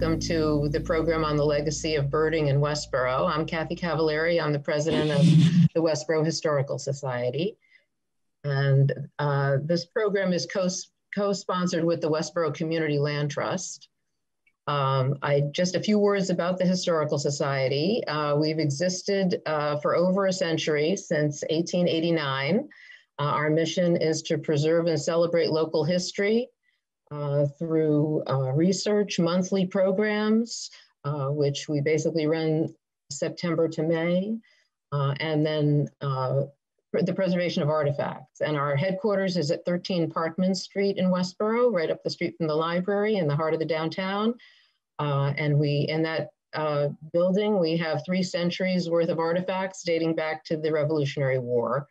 welcome to the program on the legacy of birding in Westborough. I'm Kathy Cavaliere. I'm the president of the Westborough Historical Society. And this program is co-sponsored with the Westborough Community Land Trust. Just a few words about the Historical Society. We've existed for over a century, since 1889. Our mission is to preserve and celebrate local history through research, monthly programs, which we basically run September to May, and then the preservation of artifacts. And our headquarters is at 13 Parkman Street in Westborough, right up the street from the library in the heart of the downtown. And in that building, we have 3 centuries worth of artifacts dating back to the Revolutionary War.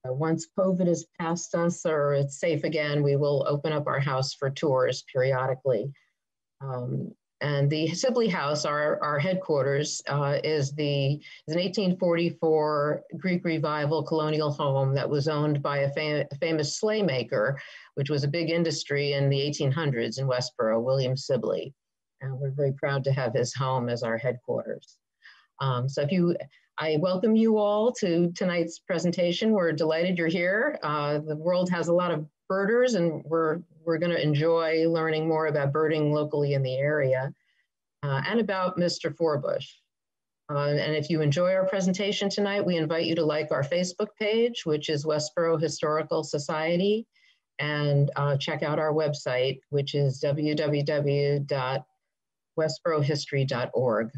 Once COVID is past us or it's safe again, we will open up our house for tours periodically. And the Sibley House, our headquarters, is an 1844 Greek Revival colonial home that was owned by a famous sleigh maker, which was a big industry in the 1800s in Westborough, William Sibley. And we're very proud to have his home as our headquarters. I welcome you all to tonight's presentation. We're delighted you're here. The world has a lot of birders, and we're going to enjoy learning more about birding locally in the area and about Mr. Forbush. And if you enjoy our presentation tonight, we invite you to like our Facebook page, which is Westborough Historical Society, and check out our website, which is www.westboroughhistory.org.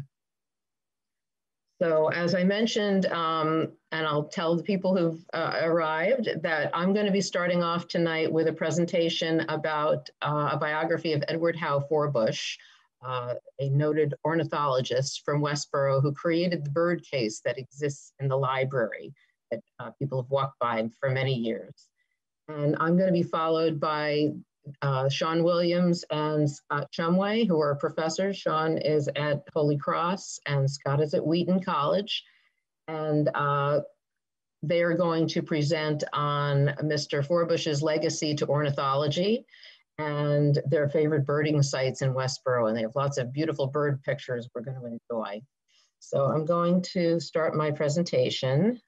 So as I mentioned, and I'll tell the people who've arrived, that I'm going to be starting off tonight with a presentation about a biography of Edward Howe Forbush, a noted ornithologist from Westborough who created the bird case that exists in the library that people have walked by for many years. And I'm going to be followed by Sean Williams and Scott Shumway, who are professors. Sean is at Holy Cross and Scott is at Wheaton College. And they are going to present on Mr. Forbush's legacy to ornithology and their favorite birding sites in Westborough. And they have lots of beautiful bird pictures we're going to enjoy. So I'm going to start my presentation.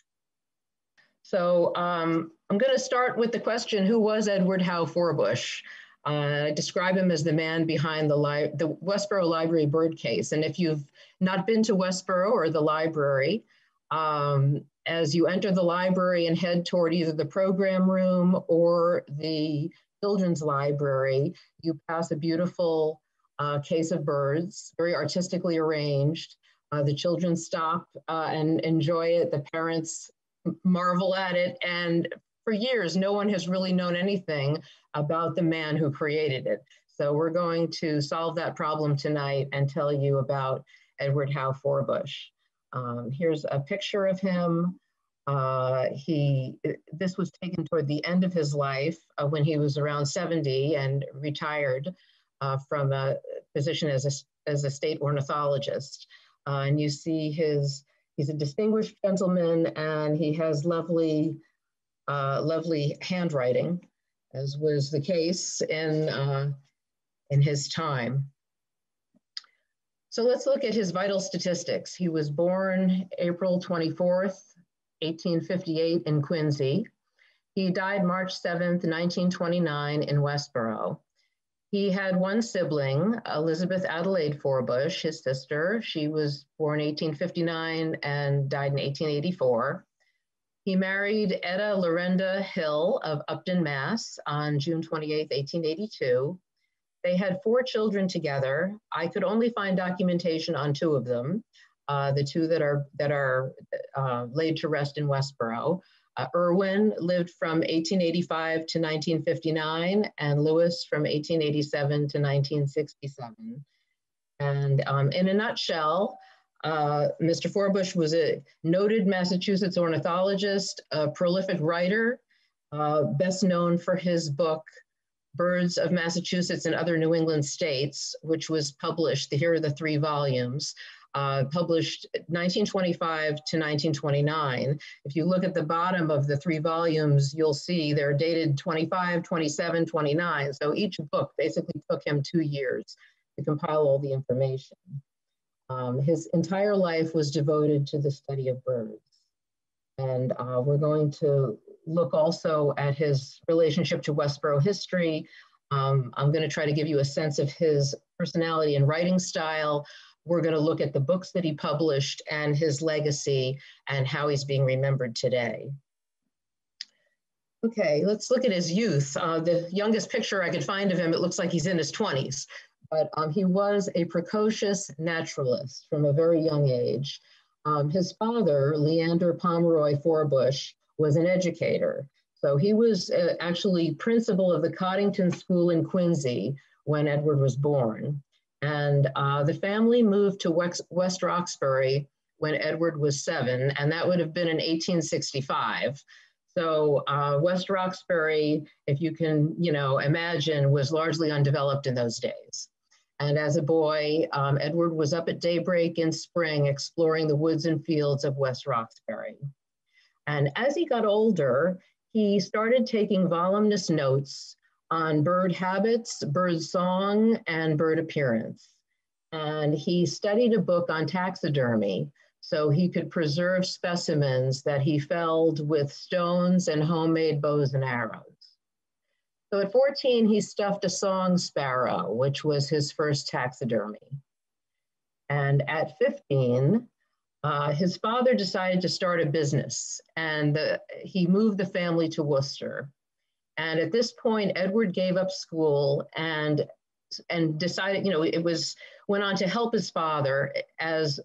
So I'm going to start with the question, who was Edward Howe Forbush? I describe him as the man behind the Westborough Library bird case. And if you've not been to Westborough or the library, as you enter the library and head toward either the program room or the children's library, you pass a beautiful case of birds, very artistically arranged. The children stop and enjoy it. The parents marvel at it, and for years no one has really known anything about the man who created it. So we're going to solve that problem tonight and tell you about Edward Howe Forbush. Here's a picture of him. This was taken toward the end of his life when he was around 70 and retired from a position as a state ornithologist. And you see he's a distinguished gentleman, and he has lovely handwriting, as was the case in his time. So let's look at his vital statistics. He was born April 24th, 1858 in Quincy. He died March 7th, 1929 in Westborough. He had one sibling, Elizabeth Adelaide Forbush, his sister. She was born 1859 and died in 1884. He married Etta Lorenda Hill of Upton, Mass. On June 28, 1882. They had 4 children together. I could only find documentation on 2 of them, the 2 that are laid to rest in Westborough. Irwin lived from 1885 to 1959, and Lewis from 1887 to 1967. And in a nutshell, Mr. Forbush was a noted Massachusetts ornithologist, a prolific writer, best known for his book, Birds of Massachusetts and Other New England States, which was published, here are the 3 volumes, published 1925 to 1929. If you look at the bottom of the 3 volumes, you'll see they're dated 25, 27, 29. So each book basically took him 2 years to compile all the information. His entire life was devoted to the study of birds. And we're going to look also at his relationship to Westborough history. I'm going to try to give you a sense of his personality and writing style. We're going to look at the books that he published and his legacy and how he's being remembered today. Okay, let's look at his youth. The youngest picture I could find of him, it looks like he's in his 20s, but he was a precocious naturalist from a very young age. His father, Leander Pomeroy Forbush, was an educator. So he was actually principal of the Coddington School in Quincy when Edward was born. And the family moved to West Roxbury when Edward was 7, and that would have been in 1865. So West Roxbury, if you can, imagine, was largely undeveloped in those days. And as a boy, Edward was up at daybreak in spring, exploring the woods and fields of West Roxbury. And as he got older, he started taking voluminous notes on bird habits, bird song, and bird appearance. And he studied a book on taxidermy so he could preserve specimens that he felled with stones and homemade bows and arrows. So at 14, he stuffed a song sparrow, which was his first taxidermy. And at 15, his father decided to start a business, and he moved the family to Worcester. And at this point, Edward gave up school and decided, went on to help his father as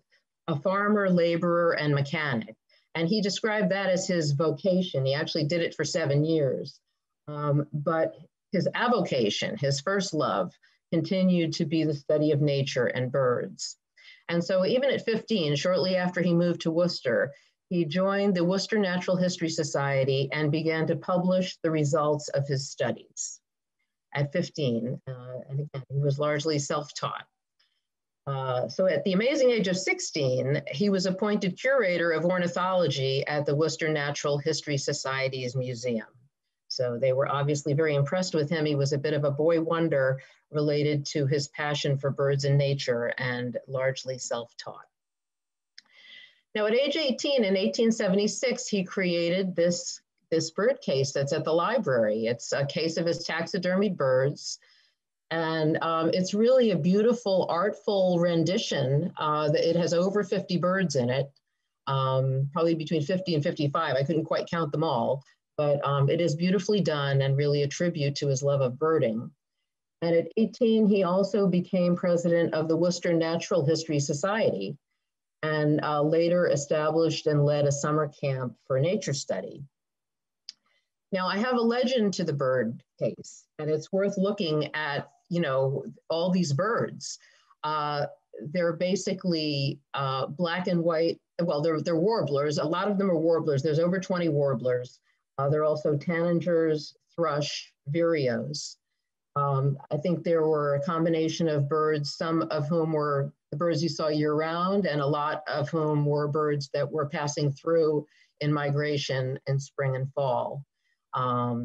a farmer, laborer, and mechanic. And he described that as his vocation. He actually did it for 7 years. But his avocation, his first love, continued to be the study of nature and birds. And so even at 15, shortly after he moved to Worcester, he joined the Worcester Natural History Society and began to publish the results of his studies at 15. And again, he was largely self-taught. So at the amazing age of 16, he was appointed curator of ornithology at the Worcester Natural History Society's museum. So they were obviously very impressed with him. He was a bit of a boy wonder related to his passion for birds and nature, and largely self-taught. Now at age 18, in 1876, he created this bird case that's at the library. It's a case of his taxidermied birds. And it's really a beautiful, artful rendition. It has over 50 birds in it, probably between 50 and 55. I couldn't quite count them all, but it is beautifully done and really a tribute to his love of birding. And at 18, he also became president of the Worcester Natural History Society, and later established and led a summer camp for nature study. Now, I have a legend to the bird case, and it's worth looking at, all these birds. They're basically black and white. Well, they're warblers. A lot of them are warblers. There's over 20 warblers. They're also tanagers, thrush, vireos. I think there were a combination of birds, some of whom were the birds you saw year-round, and a lot of whom were birds that were passing through in migration in spring and fall.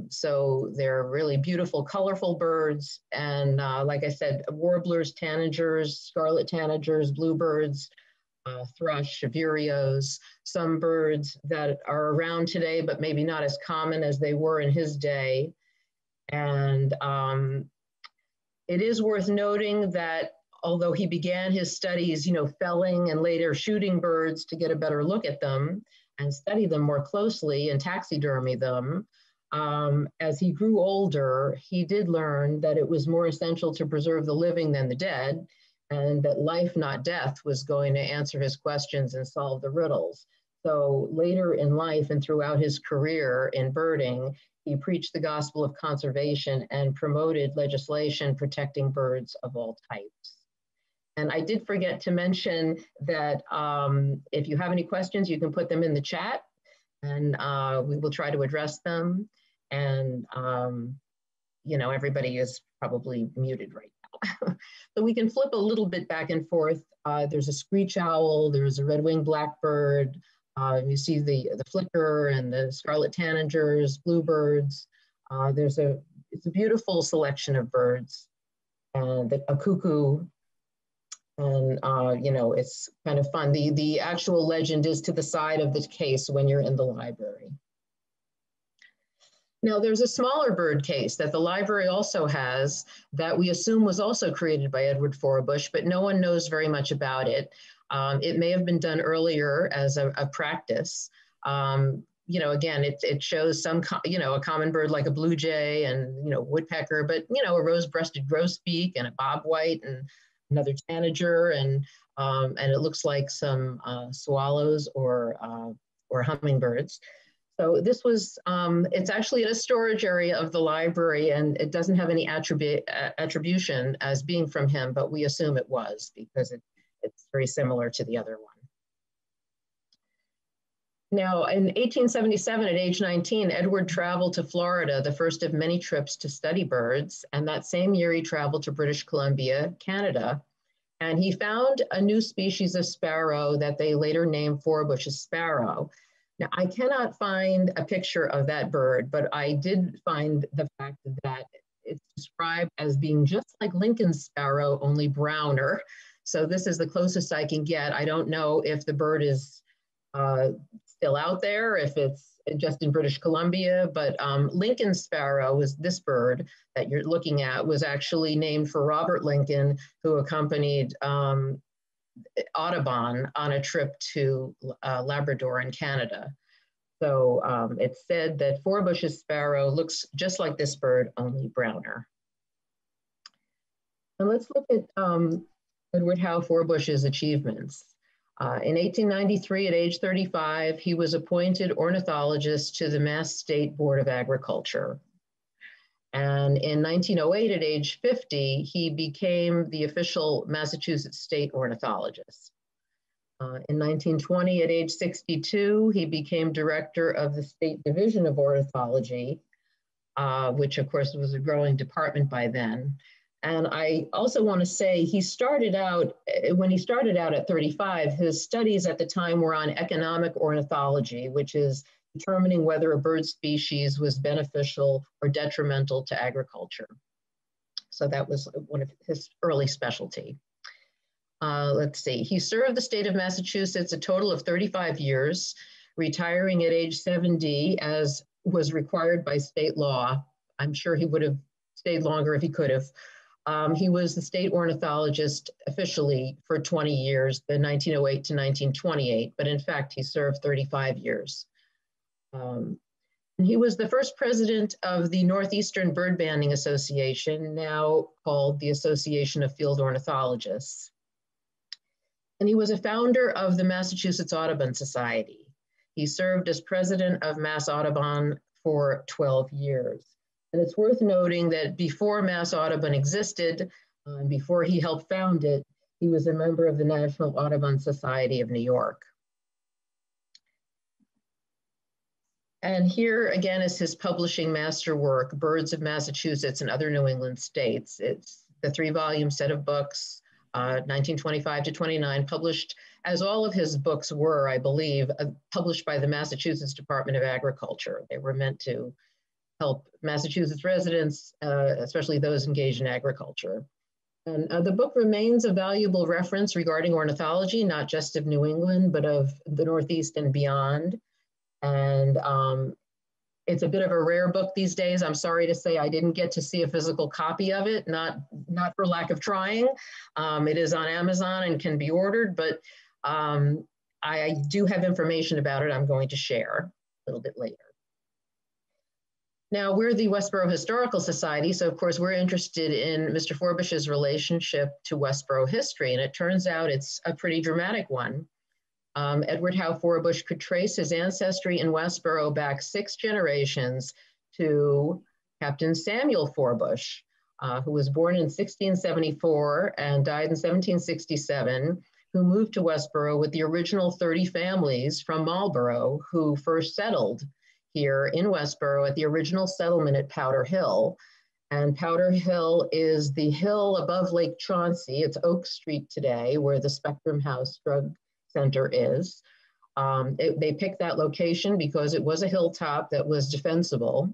So they're really beautiful, colorful birds. And like I said, warblers, tanagers, scarlet tanagers, bluebirds, thrush, vireos, some birds that are around today, but maybe not as common as they were in his day. And it is worth noting that although he began his studies, felling and later shooting birds to get a better look at them and study them more closely and taxidermy them, as he grew older, he did learn that it was more essential to preserve the living than the dead, and that life, not death, was going to answer his questions and solve the riddles. So later in life and throughout his career in birding, he preached the gospel of conservation and promoted legislation protecting birds of all types. And I did forget to mention that if you have any questions, you can put them in the chat, and we will try to address them. And, everybody is probably muted right now. So we can flip a little bit back and forth. There's a screech owl, there's a red-winged blackbird, you see the flicker and the scarlet tanagers, bluebirds. It's a beautiful selection of birds. A cuckoo And, you know, it's kind of fun. The actual legend is to the side of the case when you're in the library. Now, there's a smaller bird case that the library also has that we assume was also created by Edward Forbush, but no one knows very much about it. It may have been done earlier as a practice. You know, again, it shows some, you know, a common bird like a blue jay and, you know, woodpecker, but, you know, a rose-breasted grosbeak and a bobwhite and another tanager, and it looks like some swallows or hummingbirds. So this was, it's actually in a storage area of the library, and it doesn't have any attribution as being from him, but we assume it was because it's very similar to the other one. Now, in 1877, at age 19, Edward traveled to Florida, the first of many trips to study birds, and that same year he traveled to British Columbia, Canada, and he found a new species of sparrow that they later named Forbush's sparrow. Now, I cannot find a picture of that bird, but I did find the fact that it's described as being just like Lincoln's sparrow, only browner. So this is the closest I can get. I don't know if the bird is still out there, if it's just in British Columbia, but Lincoln's sparrow was this bird that you're looking at, was actually named for Robert Lincoln, who accompanied Audubon on a trip to Labrador in Canada. So it's said that Forbush's sparrow looks just like this bird, only browner. And let's look at Edward Howe Forbush's achievements. In 1893, at age 35, he was appointed ornithologist to the Mass State Board of Agriculture. And in 1908, at age 50, he became the official Massachusetts state ornithologist. In 1920, at age 62, he became director of the State Division of Ornithology, which of course was a growing department by then. And I also want to say he started out, when he started out at 35, his studies at the time were on economic ornithology, which is determining whether a bird species was beneficial or detrimental to agriculture. So that was one of his early specialty. Let's see, he served the state of Massachusetts a total of 35 years, retiring at age 70 as was required by state law. I'm sure he would have stayed longer if he could have. He was the state ornithologist officially for 20 years, the 1908 to 1928, but in fact, he served 35 years. He was the first president of the Northeastern Bird Banding Association, now called the Association of Field Ornithologists. And he was a founder of the Massachusetts Audubon Society. He served as president of Mass Audubon for 12 years. And it's worth noting that before Mass Audubon existed, before he helped found it, he was a member of the National Audubon Society of New York. And here again is his publishing masterwork, Birds of Massachusetts and Other New England States. It's the 3-volume set of books, 1925 to 29, published, as all of his books were, I believe, published by the Massachusetts Department of Agriculture. They were meant to help Massachusetts residents, especially those engaged in agriculture. And the book remains a valuable reference regarding ornithology, not just of New England, but of the Northeast and beyond. And it's a bit of a rare book these days. I'm sorry to say I didn't get to see a physical copy of it, not for lack of trying. It is on Amazon and can be ordered, but I do have information about it I'm going to share a little bit later. Now, we're the Westborough Historical Society, so of course we're interested in Mr. Forbush's relationship to Westborough history, and it turns out it's a pretty dramatic one. Edward Howe Forbush could trace his ancestry in Westborough back 6 generations to Captain Samuel Forbush, who was born in 1674 and died in 1767, who moved to Westborough with the original 30 families from Marlborough who first settled here in Westborough at the original settlement at Powder Hill. And Powder Hill is the hill above Lake Chauncey. It's Oak Street today, where the Spectrum House Drug Center is. They picked that location because it was a hilltop that was defensible.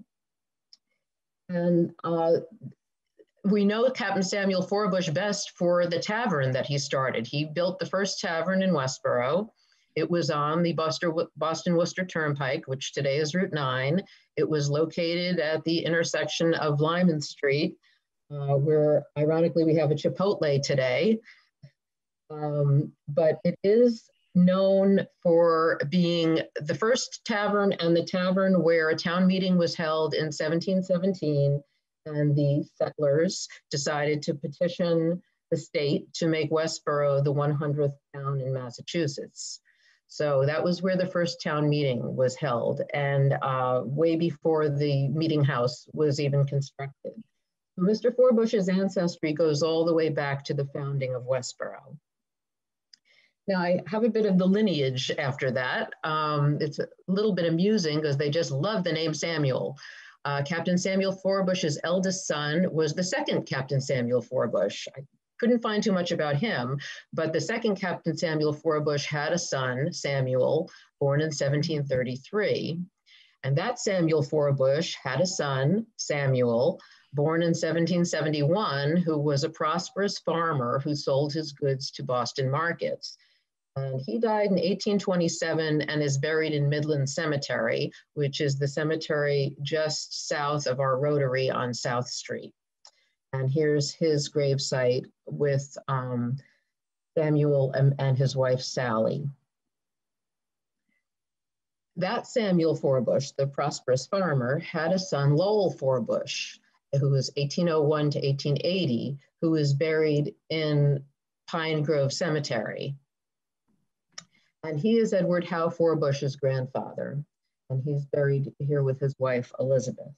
And we know Captain Samuel Forbush best for the tavern that he started. He built the first tavern in Westborough. It was on the Boston-Worcester Turnpike, which today is Route 9. It was located at the intersection of Lyman Street, where ironically we have a Chipotle today. But it is known for being the first tavern and the tavern where a town meeting was held in 1717, and the settlers decided to petition the state to make Westborough the 100th town in Massachusetts. So that was where the first town meeting was held, and way before the meeting house was even constructed. Mr. Forbush's ancestry goes all the way back to the founding of Westborough. Now, I have a bit of the lineage after that. It's a little bit amusing because they just love the name Samuel. Captain Samuel Forbush's eldest son was the second Captain Samuel Forbush. I couldn't find too much about him, but the second Captain Samuel Forbush had a son, Samuel, born in 1733. And that Samuel Forbush had a son, Samuel, born in 1771, who was a prosperous farmer who sold his goods to Boston markets. And he died in 1827 and is buried in Midland Cemetery, which is the cemetery just south of our Rotary on South Street. And here's his gravesite with Samuel and his wife, Sally. That Samuel Forbush, the prosperous farmer, had a son, Lowell Forbush, who was 1801 to 1880, who is buried in Pine Grove Cemetery. And he is Edward Howe Forbush's grandfather, and he's buried here with his wife, Elizabeth.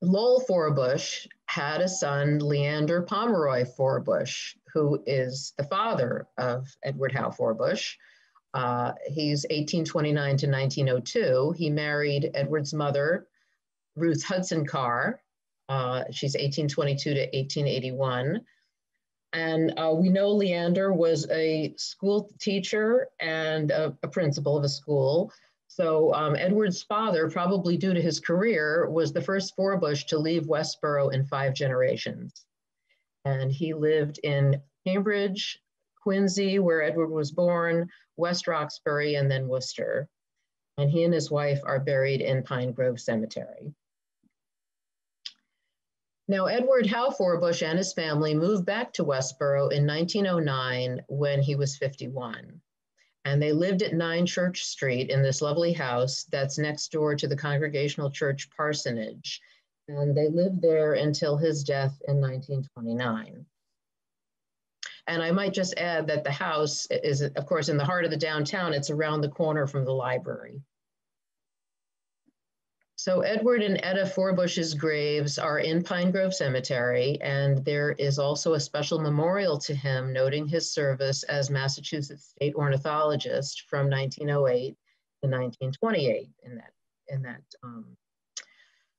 Lowell Forbush had a son, Leander Pomeroy Forbush, who is the father of Edward Howe Forbush. He's 1829 to 1902. He married Edward's mother, Ruth Hudson Carr. She's 1822 to 1881. And we know Leander was a school teacher and a principal of a school. So Edward's father, probably due to his career, was the first Forbush to leave Westborough in 5 generations. And he lived in Cambridge, Quincy, where Edward was born, West Roxbury, and then Worcester. And he and his wife are buried in Pine Grove Cemetery. Now, Edward Howe Forbush and his family moved back to Westborough in 1909 when he was 51. And they lived at 9 Church Street in this lovely house that's next door to the Congregational Church parsonage. And they lived there until his death in 1929. And I might just add that the house is, of course, in the heart of the downtown. It's around the corner from the library. So Edward and Etta Forbush's graves are in Pine Grove Cemetery, and there is also a special memorial to him noting his service as Massachusetts State Ornithologist from 1908 to 1928 in that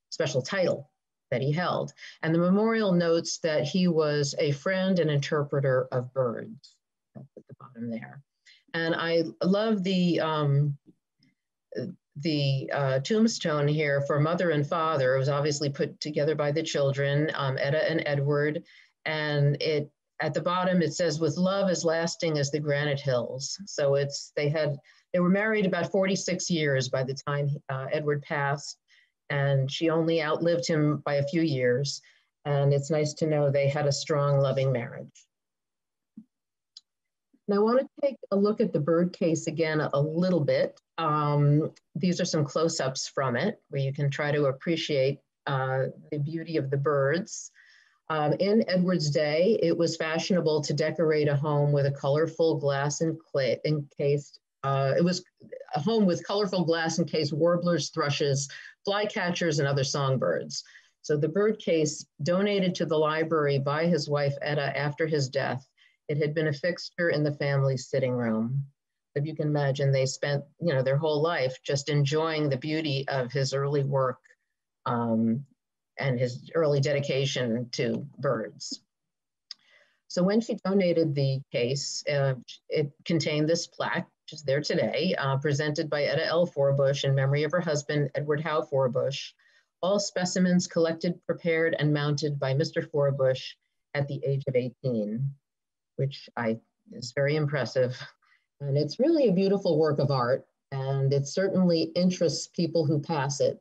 special title that he held. And the memorial notes that he was a friend and interpreter of birds. That's at the bottom there. And I love the tombstone here for mother and father. It was obviously put together by the children, Etta and Edward. And at the bottom, it says, with love as lasting as the granite hills. So they were married about 46 years by the time Edward passed, and she only outlived him by a few years. And it's nice to know they had a strong, loving marriage. Now, I want to take a look at the bird case again a little bit. These are some close-ups from it where you can try to appreciate the beauty of the birds. In Edward's day, it was fashionable to decorate a home with a colorful glass encased. It was a home with colorful glass encased warblers, thrushes, flycatchers, and other songbirds. So the bird case donated to the library by his wife, Etta, after his death. It had been a fixture in the family's sitting room. If you can imagine, they spent their whole life just enjoying the beauty of his early work and his early dedication to birds. So when she donated the case, it contained this plaque, which is there today, presented by Etta L. Forbush in memory of her husband, Edward Howe Forbush, all specimens collected, prepared, and mounted by Mr. Forbush at the age of 18, which is very impressive. And it's really a beautiful work of art, and it certainly interests people who pass it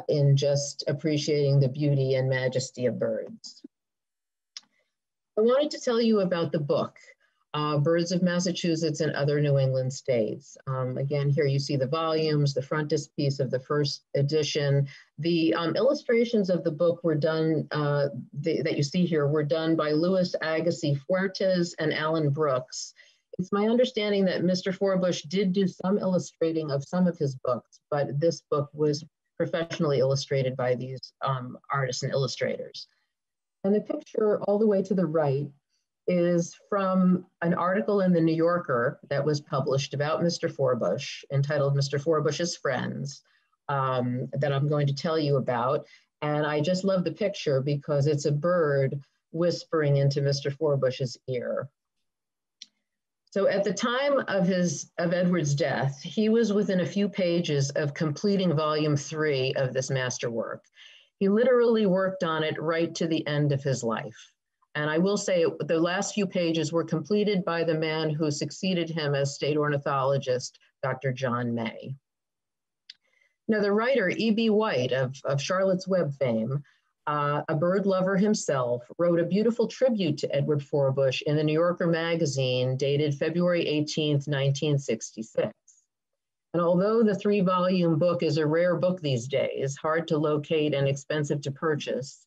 in just appreciating the beauty and majesty of birds. I wanted to tell you about the book, Birds of Massachusetts and Other New England States. Again, here you see the volumes, the frontispiece of the first edition. The illustrations of the book were done, that you see here, were done by Louis Agassiz Fuertes and Alan Brooks. It's my understanding that Mr. Forbush did do some illustrating of some of his books, but this book was professionally illustrated by these artists and illustrators. And the picture all the way to the right is from an article in the New Yorker that was published about Mr. Forbush, entitled Mr. Forbush's Friends, that I'm going to tell you about. And I just love the picture because it's a bird whispering into Mr. Forbush's ear. So at the time of Edward's death, he was within a few pages of completing volume 3 of this masterwork. He literally worked on it right to the end of his life. And I will say the last few pages were completed by the man who succeeded him as state ornithologist, Dr. John May. Now, the writer, E.B. White of Charlotte's Web fame, a bird lover himself, wrote a beautiful tribute to Edward Forbush in the New Yorker magazine dated February 18th, 1966. And although the 3-volume book is a rare book these days, hard to locate and expensive to purchase,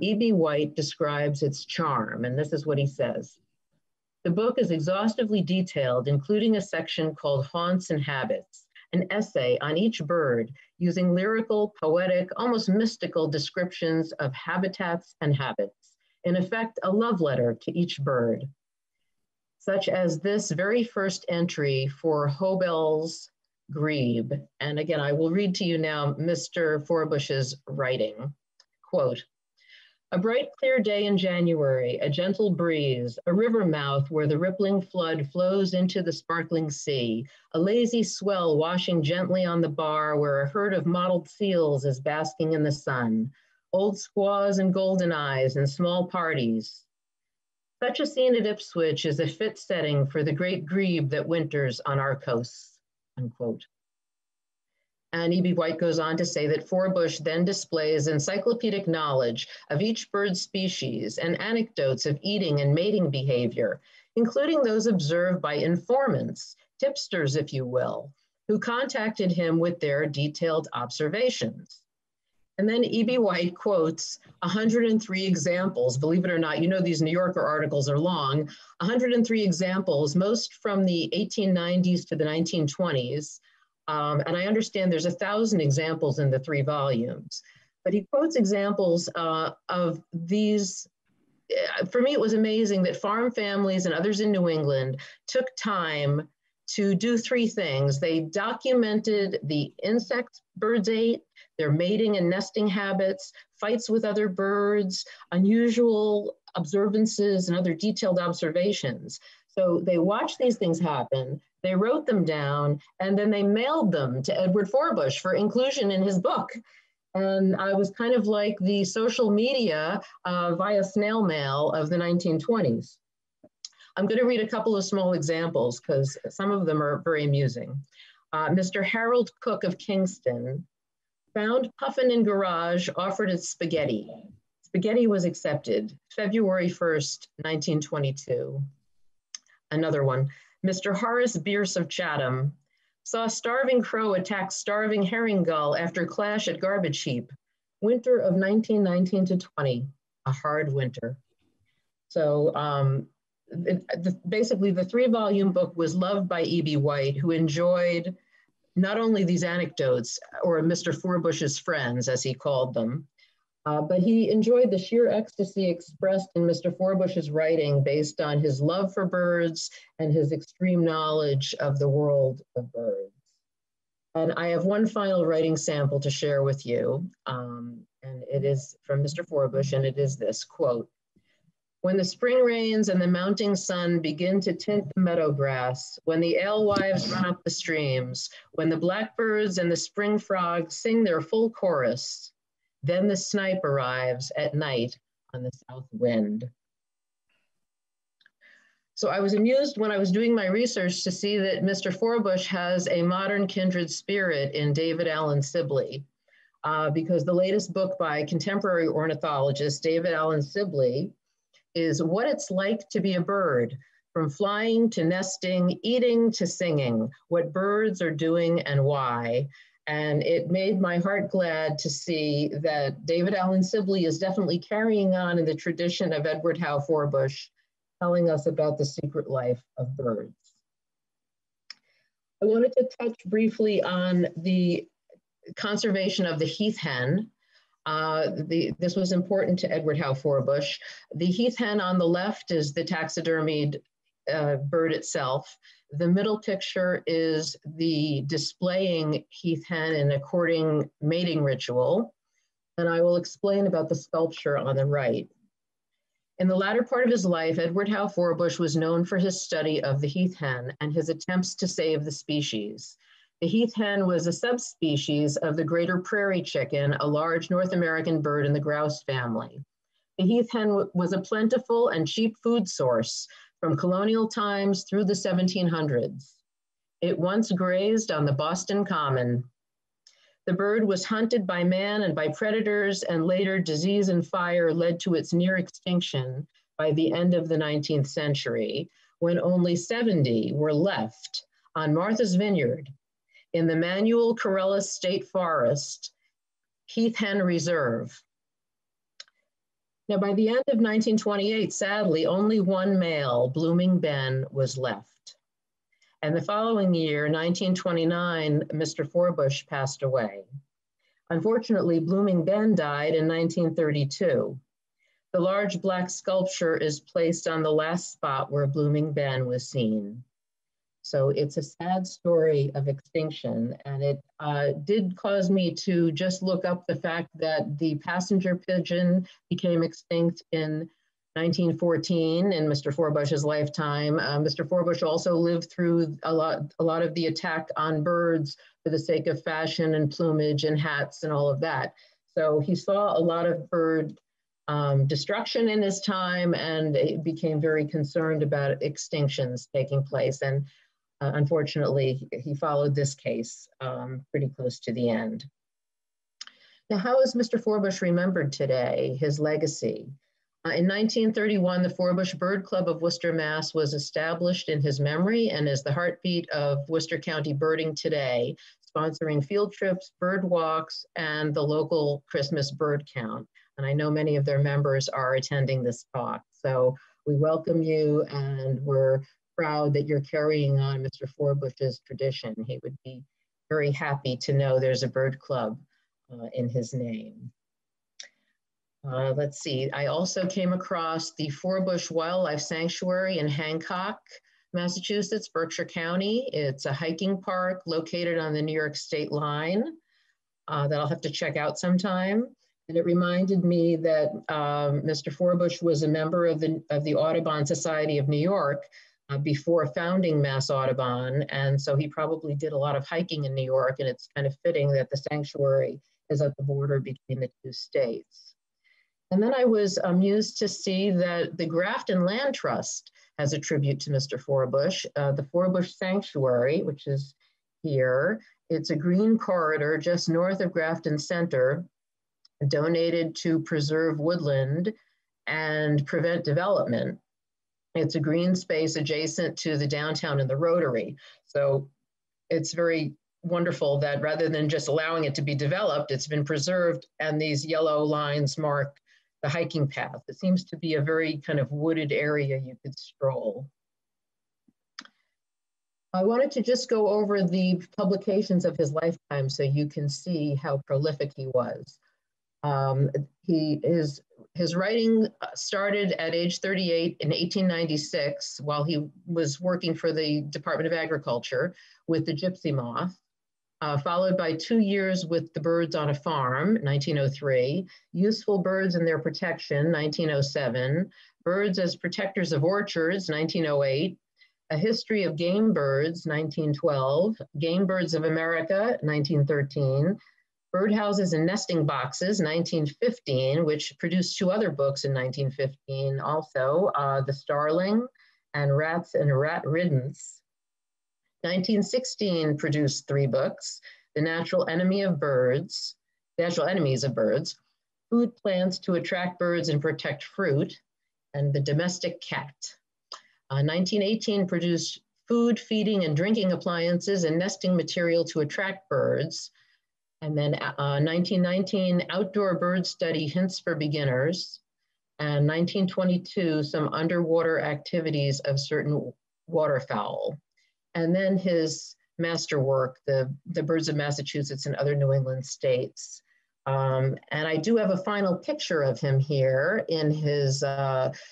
E.B. White describes its charm, and this is what he says. The book is exhaustively detailed, including a section called Haunts and Habits, an essay on each bird using lyrical, poetic, almost mystical descriptions of habitats and habits, in effect, a love letter to each bird, such as this very first entry for Hobel's Grebe. And again, I will read to you now Mr. Forbush's writing. Quote, a bright, clear day in January, a gentle breeze, a river mouth where the rippling flood flows into the sparkling sea, a lazy swell washing gently on the bar where a herd of mottled seals is basking in the sun, old squaws and golden eyes and small parties. Such a scene at Ipswich is a fit setting for the great grebe that winters on our coasts, unquote. And E.B. White goes on to say that Forbush then displays encyclopedic knowledge of each bird species and anecdotes of eating and mating behavior, including those observed by informants, tipsters, if you will, who contacted him with their detailed observations. And then E.B. White quotes 103 examples, believe it or not, you know these New Yorker articles are long, 103 examples, most from the 1890s to the 1920s, and I understand there's 1,000 examples in the 3 volumes, but he quotes examples of these. For me, it was amazing that farm families and others in New England took time to do 3 things. They documented the insects birds ate, their mating and nesting habits, fights with other birds, unusual observances, and other detailed observations. So they watched these things happen, they wrote them down, and then they mailed them to Edward Forbush for inclusion in his book. And I was kind of like the social media via snail mail of the 1920s. I'm going to read a couple of small examples because some of them are very amusing. Mr. Harold Cook of Kingston found puffin in garage, offered it spaghetti. Spaghetti was accepted, February 1st, 1922. Another one, Mr. Horace Bierce of Chatham saw starving crow attack starving herring gull after clash at garbage heap. Winter of 1919 to 20, a hard winter. So basically the 3-volume book was loved by E.B. White, who enjoyed not only these anecdotes, or Mr. Forbush's friends, as he called them, but he enjoyed the sheer ecstasy expressed in Mr. Forbush's writing based on his love for birds and his extreme knowledge of the world of birds. And I have one final writing sample to share with you, and it is from Mr. Forbush, and it is this, quote, When the spring rains and the mounting sun begin to tint the meadow grass, when the alewives run up the streams, when the blackbirds and the spring frogs sing their full chorus, then the snipe arrives at night on the south wind. So I was amused when I was doing my research to see that Mr. Forbush has a modern kindred spirit in David Allen Sibley, because the latest book by contemporary ornithologist David Allen Sibley is What It's Like to Be a Bird, from flying to nesting, eating to singing, what birds are doing and why. And it made my heart glad to see that David Allen Sibley is definitely carrying on in the tradition of Edward Howe Forbush, telling us about the secret life of birds. I wanted to touch briefly on the conservation of the heath hen. This was important to Edward Howe Forbush. The heath hen on the left is the taxidermied bird itself. The middle picture is the displaying heath hen in a courting mating ritual. And I will explain about the sculpture on the right. In the latter part of his life, Edward Howe Forbush was known for his study of the heath hen and his attempts to save the species. The heath hen was a subspecies of the greater prairie chicken, a large North American bird in the grouse family. The heath hen was a plentiful and cheap food source from colonial times through the 1700s. It once grazed on the Boston Common. The bird was hunted by man and by predators, and later disease and fire led to its near extinction by the end of the 19th century, when only 70 were left on Martha's Vineyard in the Manuel Corellis State Forest Heath Hen Reserve. Now, by the end of 1928, sadly, only one male, Blooming Ben, was left. And the following year, 1929, Mr. Forbush passed away. Unfortunately, Blooming Ben died in 1932. The large black sculpture is placed on the last spot where Blooming Ben was seen. So it's a sad story of extinction, and it did cause me to just look up the fact that the passenger pigeon became extinct in 1914 in Mr. Forbush's lifetime. Mr. Forbush also lived through a lot of the attack on birds for the sake of fashion and plumage and hats and all of that. So he saw a lot of bird destruction in his time, and it became very concerned about extinctions taking place. And unfortunately, he followed this case pretty close to the end. Now, how is Mr. Forbush remembered today, his legacy? In 1931, the Forbush Bird Club of Worcester, Mass. Was established in his memory and is the heartbeat of Worcester County birding today, sponsoring field trips, bird walks, and the local Christmas bird count. And I know many of their members are attending this talk. So we welcome you, and we're proud that you're carrying on Mr. Forbush's tradition. He would be very happy to know there's a bird club in his name. Let's see, I also came across the Forbush Wildlife Sanctuary in Hancock, Massachusetts, Berkshire County. It's a hiking park located on the New York state line that I'll have to check out sometime. And it reminded me that Mr. Forbush was a member of the Audubon Society of New York before founding Mass Audubon. And so he probably did a lot of hiking in New York, and it's kind of fitting that the sanctuary is at the border between the two states. And then I was amused to see that the Grafton Land Trust has a tribute to Mr. Forbush. The Forbush Sanctuary, which is here, it's a green corridor just north of Grafton Center, donated to preserve woodland and prevent development. It's a green space adjacent to the downtown and the Rotary. So it's very wonderful that rather than just allowing it to be developed, it's been preserved, and these yellow lines mark the hiking path. It seems to be a very kind of wooded area you could stroll. I wanted to just go over the publications of his lifetime so you can see how prolific he was. His writing started at age 38 in 1896 while he was working for the Department of Agriculture with the gypsy moth, followed by 2 years with the birds on a farm, 1903, Useful Birds and Their Protection, 1907, Birds as Protectors of Orchards, 1908. A History of Game Birds, 1912. Game Birds of America, 1913. Birdhouses and Nesting Boxes, 1915, which produced two other books in 1915 also, The Starling and Rats and Rat Riddance. 1916 produced three books, The Natural Enemies of Birds, Food Plants to Attract Birds and Protect Fruit, and The Domestic Cat. 1918 produced Food, Feeding, and Drinking Appliances and Nesting Material to Attract Birds. And then 1919, Outdoor Bird Study Hints for Beginners. And 1922, some underwater activities of certain waterfowl. And then his masterwork, the Birds of Massachusetts and Other New England States. And I do have a final picture of him here in his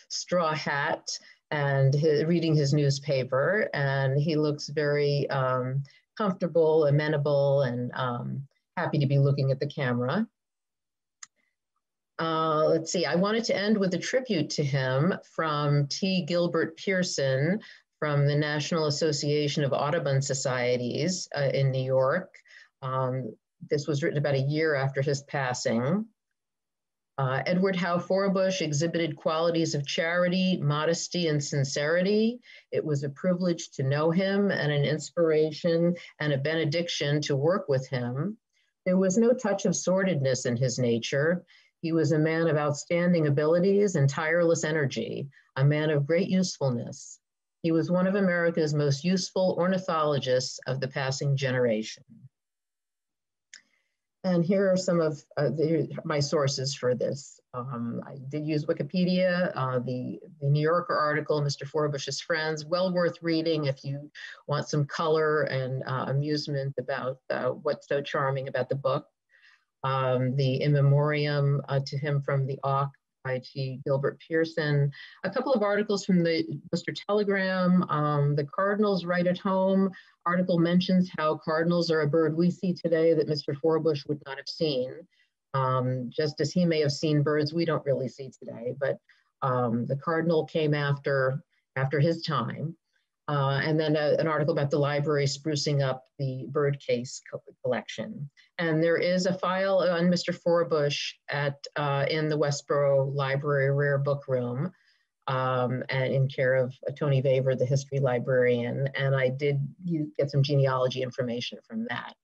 straw hat and reading his newspaper. And he looks very comfortable, amenable, and happy to be looking at the camera. Let's see, I wanted to end with a tribute to him from T. Gilbert Pearson from the National Association of Audubon Societies in New York. This was written about a year after his passing. Edward Howe Forbush exhibited qualities of charity, modesty, and sincerity. It was a privilege to know him and an inspiration and a benediction to work with him. There was no touch of sordidness in his nature. He was a man of outstanding abilities and tireless energy, a man of great usefulness. He was one of America's most useful ornithologists of the passing generation. And here are some of my sources for this. I did use Wikipedia, the New Yorker article, Mr. Forbush's Friends, well worth reading if you want some color and amusement about what's so charming about the book. The In Memoriam to him from the Auk by T. Gilbert Pearson. A couple of articles from the Worcester Telegram. The Cardinals Right at Home article mentions how cardinals are a bird we see today that Mr. Forbush would not have seen. Just as he may have seen birds we don't really see today, but the cardinal came after his time. And then an article about the library sprucing up the bird case collection. And there is a file on Mr. Forbush in the Westborough Library Rare Book Room, and in care of Tony Vaver, the history librarian. And I did get some genealogy information from that.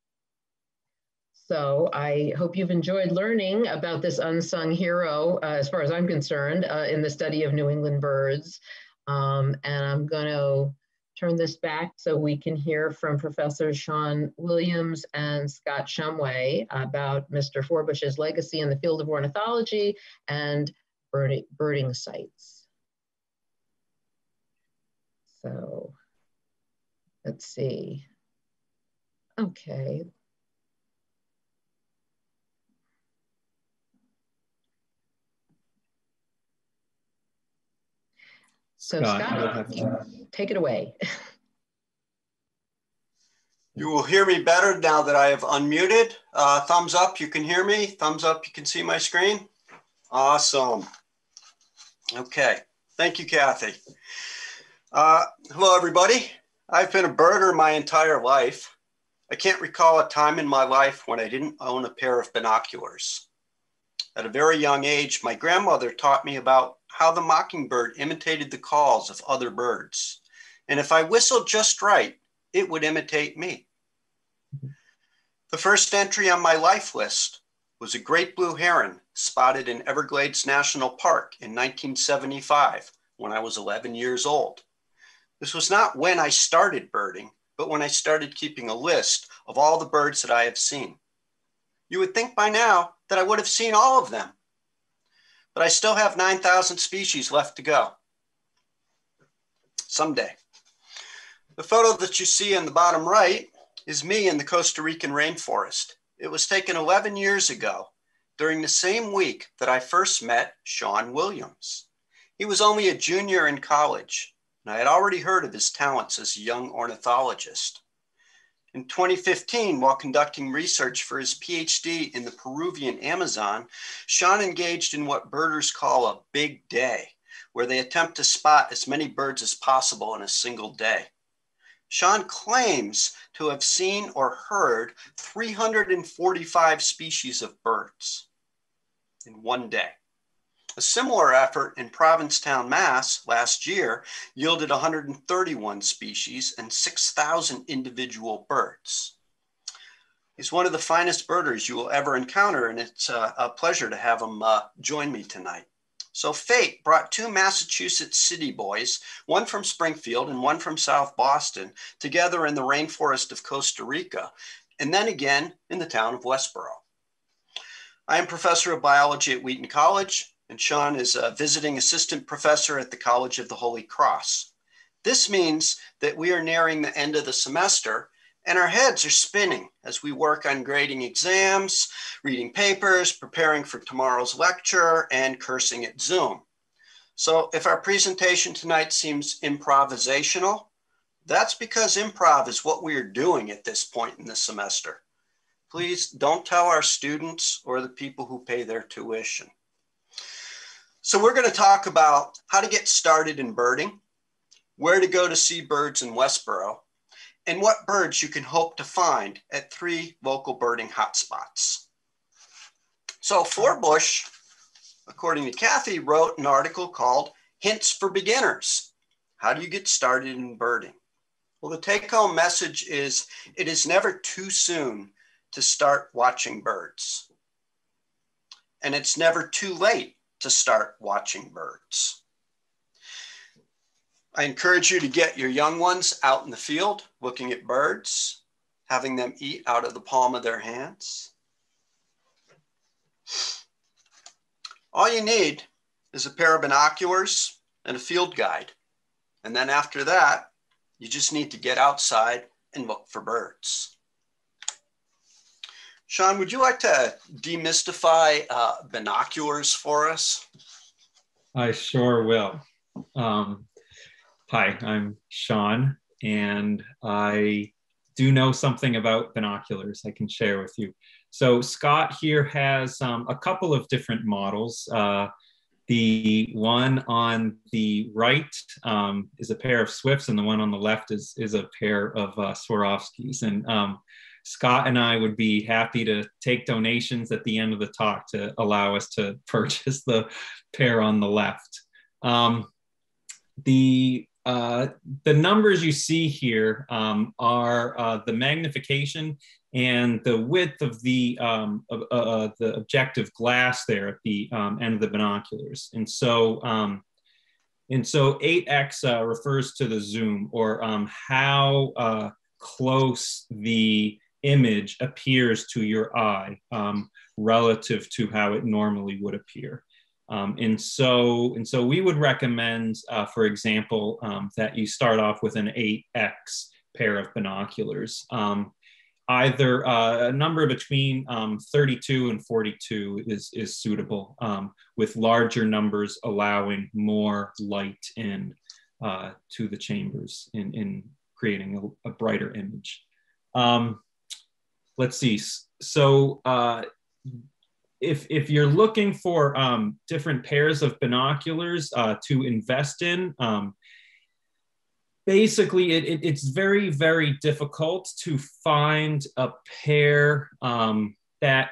So I hope you've enjoyed learning about this unsung hero, as far as I'm concerned, in the study of New England birds. And I'm going to turn this back so we can hear from Professor Sean Williams and Scott Shumway about Mr. Forbush's legacy in the field of ornithology and birding sites. So let's see. Okay. So Scott, take it away. You will hear me better now that I have unmuted. Thumbs up, you can hear me. Thumbs up, you can see my screen. Awesome. Okay, thank you, Kathy. Hello, everybody. I've been a birder my entire life. I can't recall a time in my life when I didn't own a pair of binoculars. At a very young age, my grandmother taught me about how the mockingbird imitated the calls of other birds. And if I whistled just right, it would imitate me. The first entry on my life list was a great blue heron spotted in Everglades National Park in 1975 when I was 11 years old. This was not when I started birding, but when I started keeping a list of all the birds that I have seen. You would think by now that I would have seen all of them, but I still have 9,000 species left to go. Someday. The photo that you see in the bottom right is me in the Costa Rican rainforest. It was taken 11 years ago during the same week that I first met Sean Williams. He was only a junior in college, and I had already heard of his talents as a young ornithologist. In 2015, while conducting research for his PhD in the Peruvian Amazon, Sean engaged in what birders call a big day, where they attempt to spot as many birds as possible in a single day. Sean claims to have seen or heard 345 species of birds in one day. A similar effort in Provincetown, Mass. Last year yielded 131 species and 6,000 individual birds. He's one of the finest birders you will ever encounter, and it's a pleasure to have him join me tonight. So fate brought two Massachusetts city boys, one from Springfield and one from South Boston, together in the rainforest of Costa Rica, and then again in the town of Westborough. I am professor of biology at Wheaton College, and Sean is a visiting assistant professor at the College of the Holy Cross. This means that we are nearing the end of the semester, and our heads are spinning as we work on grading exams, reading papers, preparing for tomorrow's lecture, and cursing at Zoom. So if our presentation tonight seems improvisational, that's because improv is what we are doing at this point in the semester. Please don't tell our students or the people who pay their tuition. So we're going to talk about how to get started in birding, where to go to see birds in Westborough, and what birds you can hope to find at 3 local birding hotspots. So Forbush, according to Kathy, wrote an article called Hints for Beginners. How do you get started in birding? Well, the take-home message is it is never too soon to start watching birds. And it's never too late to start watching birds. I encourage you to get your young ones out in the field, looking at birds, having them eat out of the palm of their hands. All you need is a pair of binoculars and a field guide. And then after that, you just need to get outside and look for birds. Sean, would you like to demystify binoculars for us? I sure will. Hi, I'm Sean, and I do know something about binoculars I can share with you. So Scott here has a couple of different models. The one on the right is a pair of Swifts, and the one on the left is a pair of Swarovskis. And Scott and I would be happy to take donations at the end of the talk to allow us to purchase the pair on the left. The numbers you see here are the magnification and the width of the objective glass there at the end of the binoculars. And so 8x refers to the zoom, or how close the image appears to your eye relative to how it normally would appear. And so we would recommend, for example, that you start off with an 8x pair of binoculars. Either a number between 32 and 42 is suitable, with larger numbers allowing more light in to the chambers in creating a brighter image. Let's see. So if you're looking for different pairs of binoculars to invest in, basically it's very, very difficult to find a pair that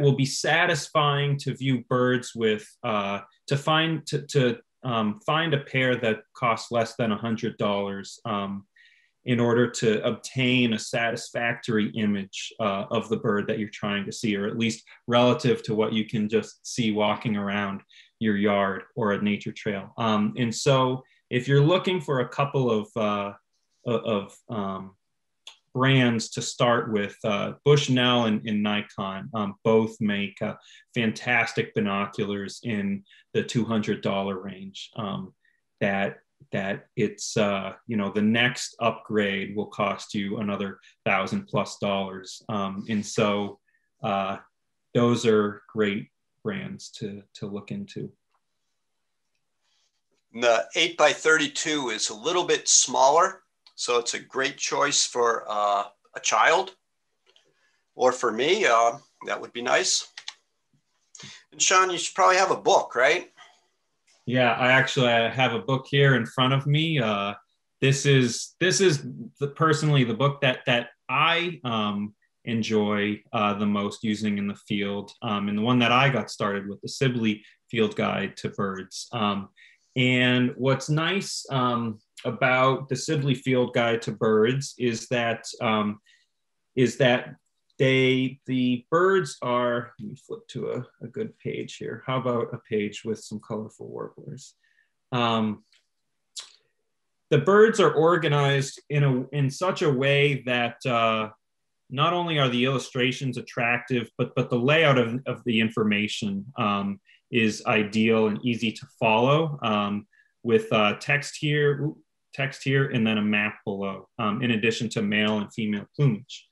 will be satisfying to view birds with, to find a pair that costs less than $100 in order to obtain a satisfactory image of the bird that you're trying to see, or at least relative to what you can just see walking around your yard or a nature trail. And so if you're looking for a couple of brands to start with, Bushnell and Nikon both make fantastic binoculars in the $200 range. That it's the next upgrade will cost you another $1,000+. And so those are great brands to look into. The 8x32 is a little bit smaller, so it's a great choice for a child, or for me. That would be nice. And Sean, you should probably have a book, right? Yeah, I have a book here in front of me. This is personally the book that I enjoy the most using in the field, and the one that I got started with, the Sibley Field Guide to Birds. And what's nice about the Sibley Field Guide to Birds is that the birds are, let me flip to a good page here. How about a page with some colorful warblers? The birds are organized in such a way that not only are the illustrations attractive, but the layout of the information is ideal and easy to follow, with text here, and then a map below, in addition to male and female plumage.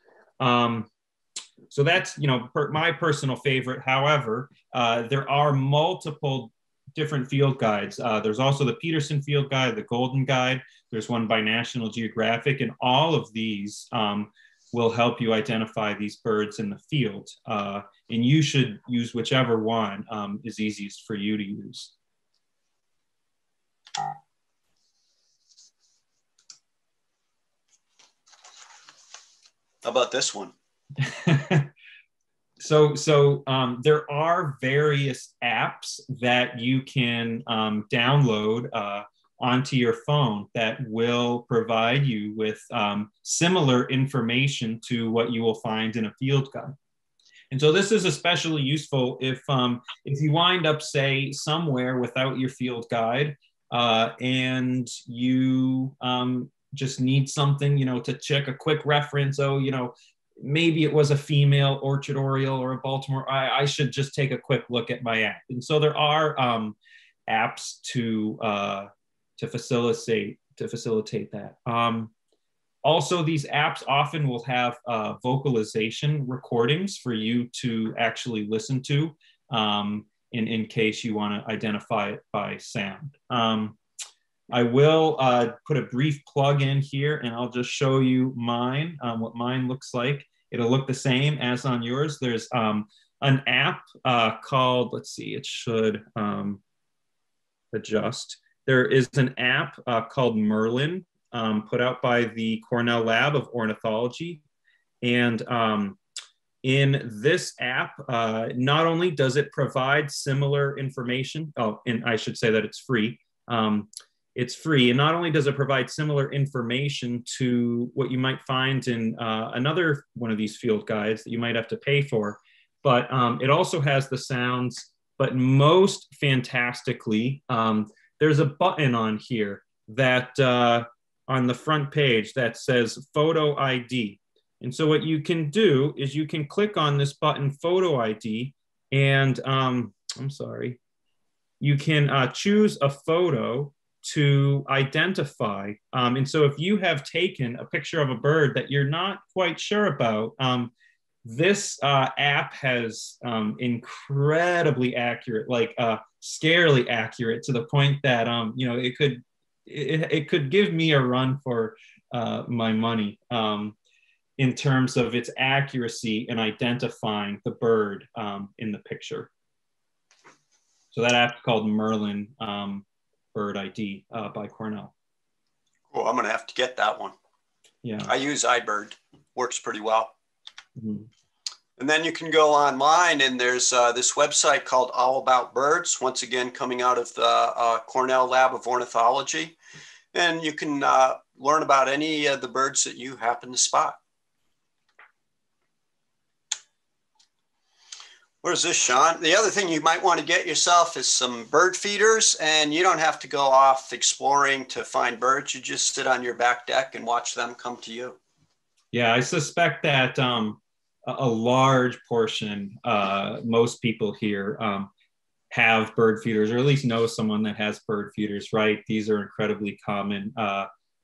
So that's, my personal favorite. However, there are multiple different field guides. There's also the Peterson Field Guide, the Golden Guide. There's one by National Geographic, and all of these will help you identify these birds in the field. And you should use whichever one is easiest for you to use. How about this one? So there are various apps that you can download onto your phone that will provide you with similar information to what you will find in a field guide. And so this is especially useful if you wind up, say, somewhere without your field guide, and you just need something, to check a quick reference. Oh, maybe it was a female orchard oriole or a Baltimore. I should just take a quick look at my app. And so there are apps to facilitate that. Also, these apps often will have vocalization recordings for you to actually listen to, in case you want to identify it by sound. I will put a brief plug in here, and I'll just show you mine, what mine looks like. It'll look the same as on yours. There's an app called, let's see, it should adjust. There is an app called Merlin, put out by the Cornell Lab of Ornithology. And in this app, not only does it provide similar information, and I should say that it's free. It's free, and not only does it provide similar information to what you might find in another one of these field guides that you might have to pay for, but it also has the sounds. But most fantastically, there's a button on here that on the front page that says Photo ID. And so what you can do is you can click on this button, Photo ID, and you can choose a photo to identify. And so if you have taken a picture of a bird that you're not quite sure about, this app has incredibly accurate, like scarily accurate, to the point that it could give me a run for my money in terms of its accuracy in identifying the bird in the picture. So that app's called Merlin Bird ID by Cornell. Cool, I'm gonna have to get that one. Yeah, I use iBird, works pretty well. Mm-hmm. And then you can go online, and there's this website called All About Birds, once again coming out of the Cornell Lab of Ornithology. And you can learn about any of the birds that you happen to spot. What is this, Sean? The other thing you might want to get yourself is some bird feeders, and you don't have to go off exploring to find birds. You just sit on your back deck and watch them come to you. Yeah, I suspect that a large portion, most people here have bird feeders, or at least know someone that has bird feeders, right? These are incredibly common,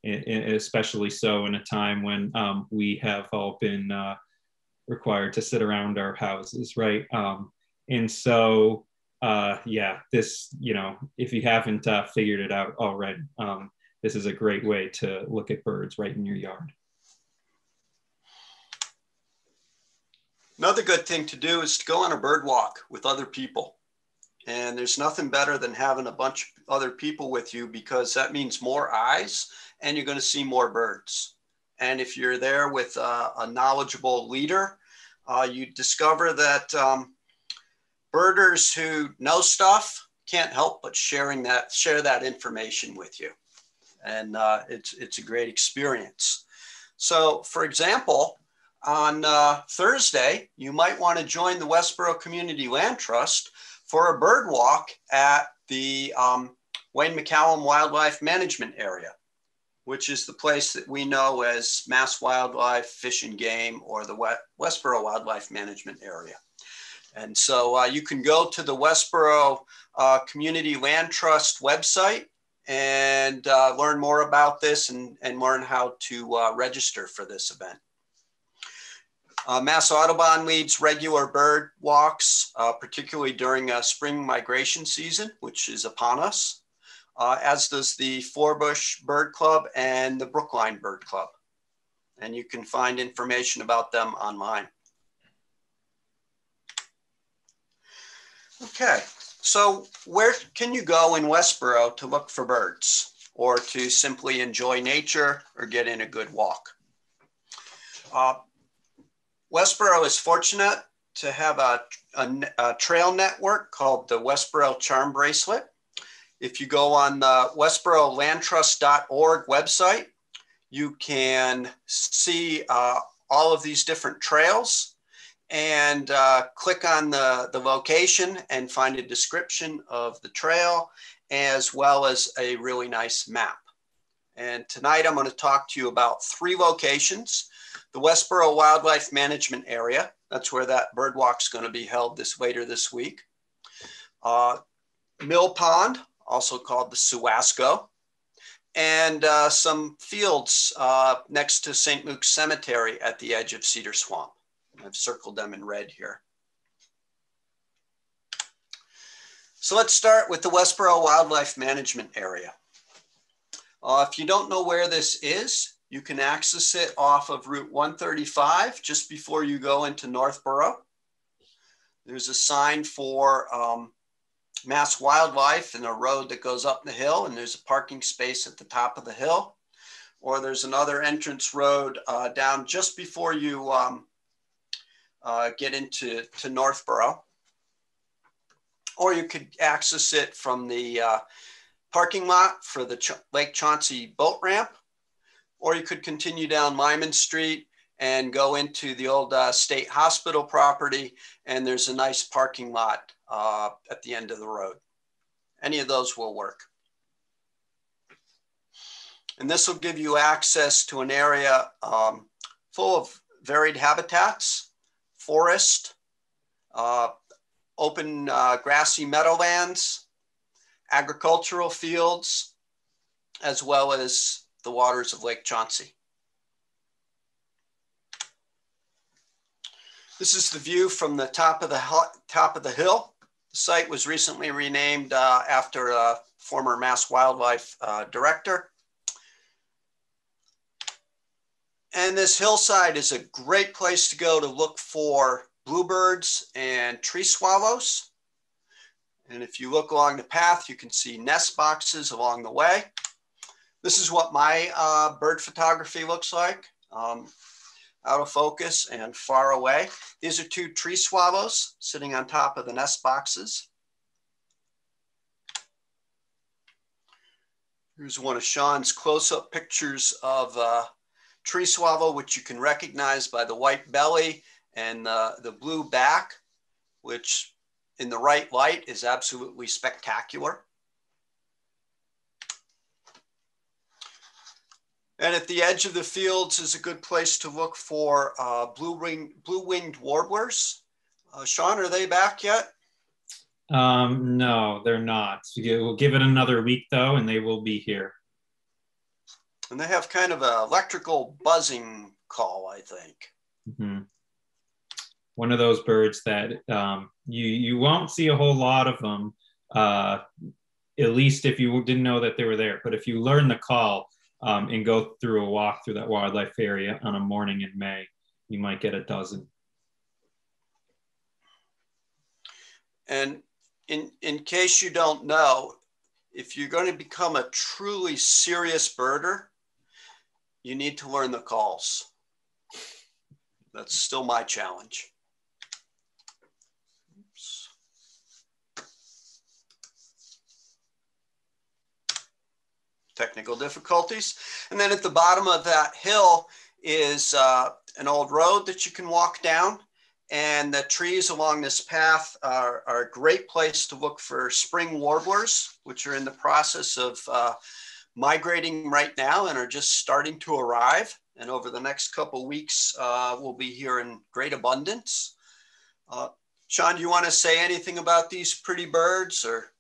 especially so in a time when we have all been required to sit around our houses, right? And so, yeah, this, if you haven't figured it out already, this is a great way to look at birds right in your yard. Another good thing to do is to go on a bird walk with other people. And there's nothing better than having a bunch of other people with you, because that means more eyes and you're going to see more birds. And if you're there with a knowledgeable leader, you discover that birders who know stuff can't help but share that information with you. And it's a great experience. So for example, on Thursday, you might want to join the Westborough Community Land Trust for a bird walk at the Wayne McCallum Wildlife Management Area, which is the place that we know as Mass Wildlife, Fish and Game, or the Westborough Wildlife Management Area. And so you can go to the Westborough Community Land Trust website and learn more about this and learn how to register for this event. Mass Audubon leads regular bird walks, particularly during spring migration season, which is upon us, as does the Forbush Bird Club and the Brookline Bird Club. And you can find information about them online. Okay, so where can you go in Westborough to look for birds, or to simply enjoy nature or get in a good walk? Westborough is fortunate to have a trail network called the Westborough Charm Bracelet. If you go on the westboroughlandtrust.org website, you can see all of these different trails, and click on the location and find a description of the trail, as well as a really nice map. And tonight I'm going to talk to you about 3 locations. The Westborough Wildlife Management Area, that's where that bird walk is going to be held later this week. Mill Pond, also called the Suwasco, and some fields next to St. Luke's Cemetery at the edge of Cedar Swamp. I've circled them in red here. So let's start with the Westborough Wildlife Management Area. If you don't know where this is, you can access it off of Route 135 just before you go into Northborough. There's a sign for Mass Wildlife and a road that goes up the hill, and there's a parking space at the top of the hill. Or there's another entrance road down just before you get into Northborough. Or you could access it from the parking lot for the Lake Chauncey boat ramp. Or you could continue down Lyman Street and go into the old state hospital property, and there's a nice parking lot at the end of the road. Any of those will work. And this will give you access to an area full of varied habitats, forest, open grassy meadowlands, agricultural fields, as well as the waters of Lake Chauncey. This is the view from the top of the hill. The site was recently renamed after a former Mass Wildlife director. And this hillside is a great place to go to look for bluebirds and tree swallows. And if you look along the path, you can see nest boxes along the way. This is what my bird photography looks like, out of focus and far away. These are 2 tree swallows sitting on top of the nest boxes. Here's one of Sean's close-up pictures of tree swallow, which you can recognize by the white belly and the blue back, which in the right light is absolutely spectacular. And at the edge of the fields is a good place to look for blue-winged warblers. Sean, are they back yet? No, they're not. We'll give it another week though, and they will be here. And they have kind of an electrical buzzing call, I think. Mm-hmm. One of those birds that you won't see a whole lot of them, at least if you didn't know that they were there. But if you learn the call and go through a walk through that wildlife area on a morning in May, you might get a dozen. And in case you don't know, if you're going to become a truly serious birder, you need to learn the calls. That's still my challenge. Oops. Technical difficulties. And then at the bottom of that hill is an old road that you can walk down. And the trees along this path are a great place to look for spring warblers, which are in the process of migrating right now and are just starting to arrive. And over the next couple of weeks, we'll be here in great abundance. Sean, do you want to say anything about these pretty birds? Or?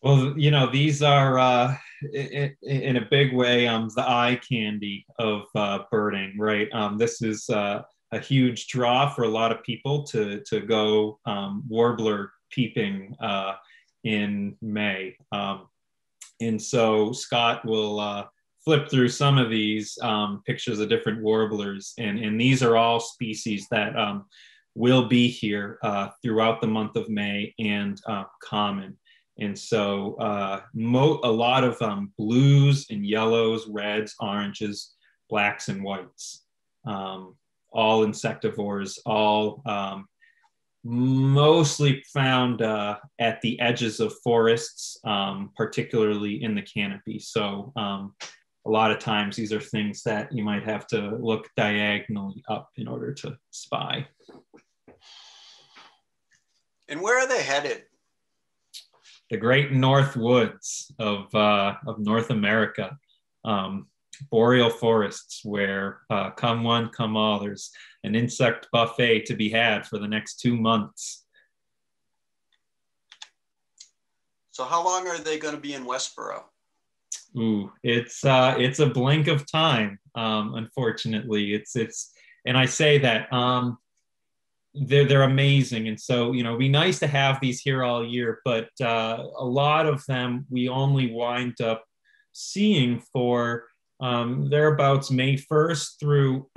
Well, you know, these are, in a big way, the eye candy of birding, right? This is a huge draw for a lot of people to go warbler peeping in May. And so Scott will flip through some of these pictures of different warblers. And these are all species that will be here throughout the month of May and common. And so a lot of blues and yellows, reds, oranges, blacks, and whites. All insectivores, all mostly found at the edges of forests, particularly in the canopy. So a lot of times these are things that you might have to look diagonally up in order to spy. And where are they headed? The great north woods of North America. Boreal forests where come one, come all. There's an insect buffet to be had for the next 2 months. So how long are they going to be in Westborough? Ooh, it's a blink of time. Unfortunately, and I say that they're amazing, and so it'd be nice to have these here all year, but a lot of them we only wind up seeing for thereabouts May 1st through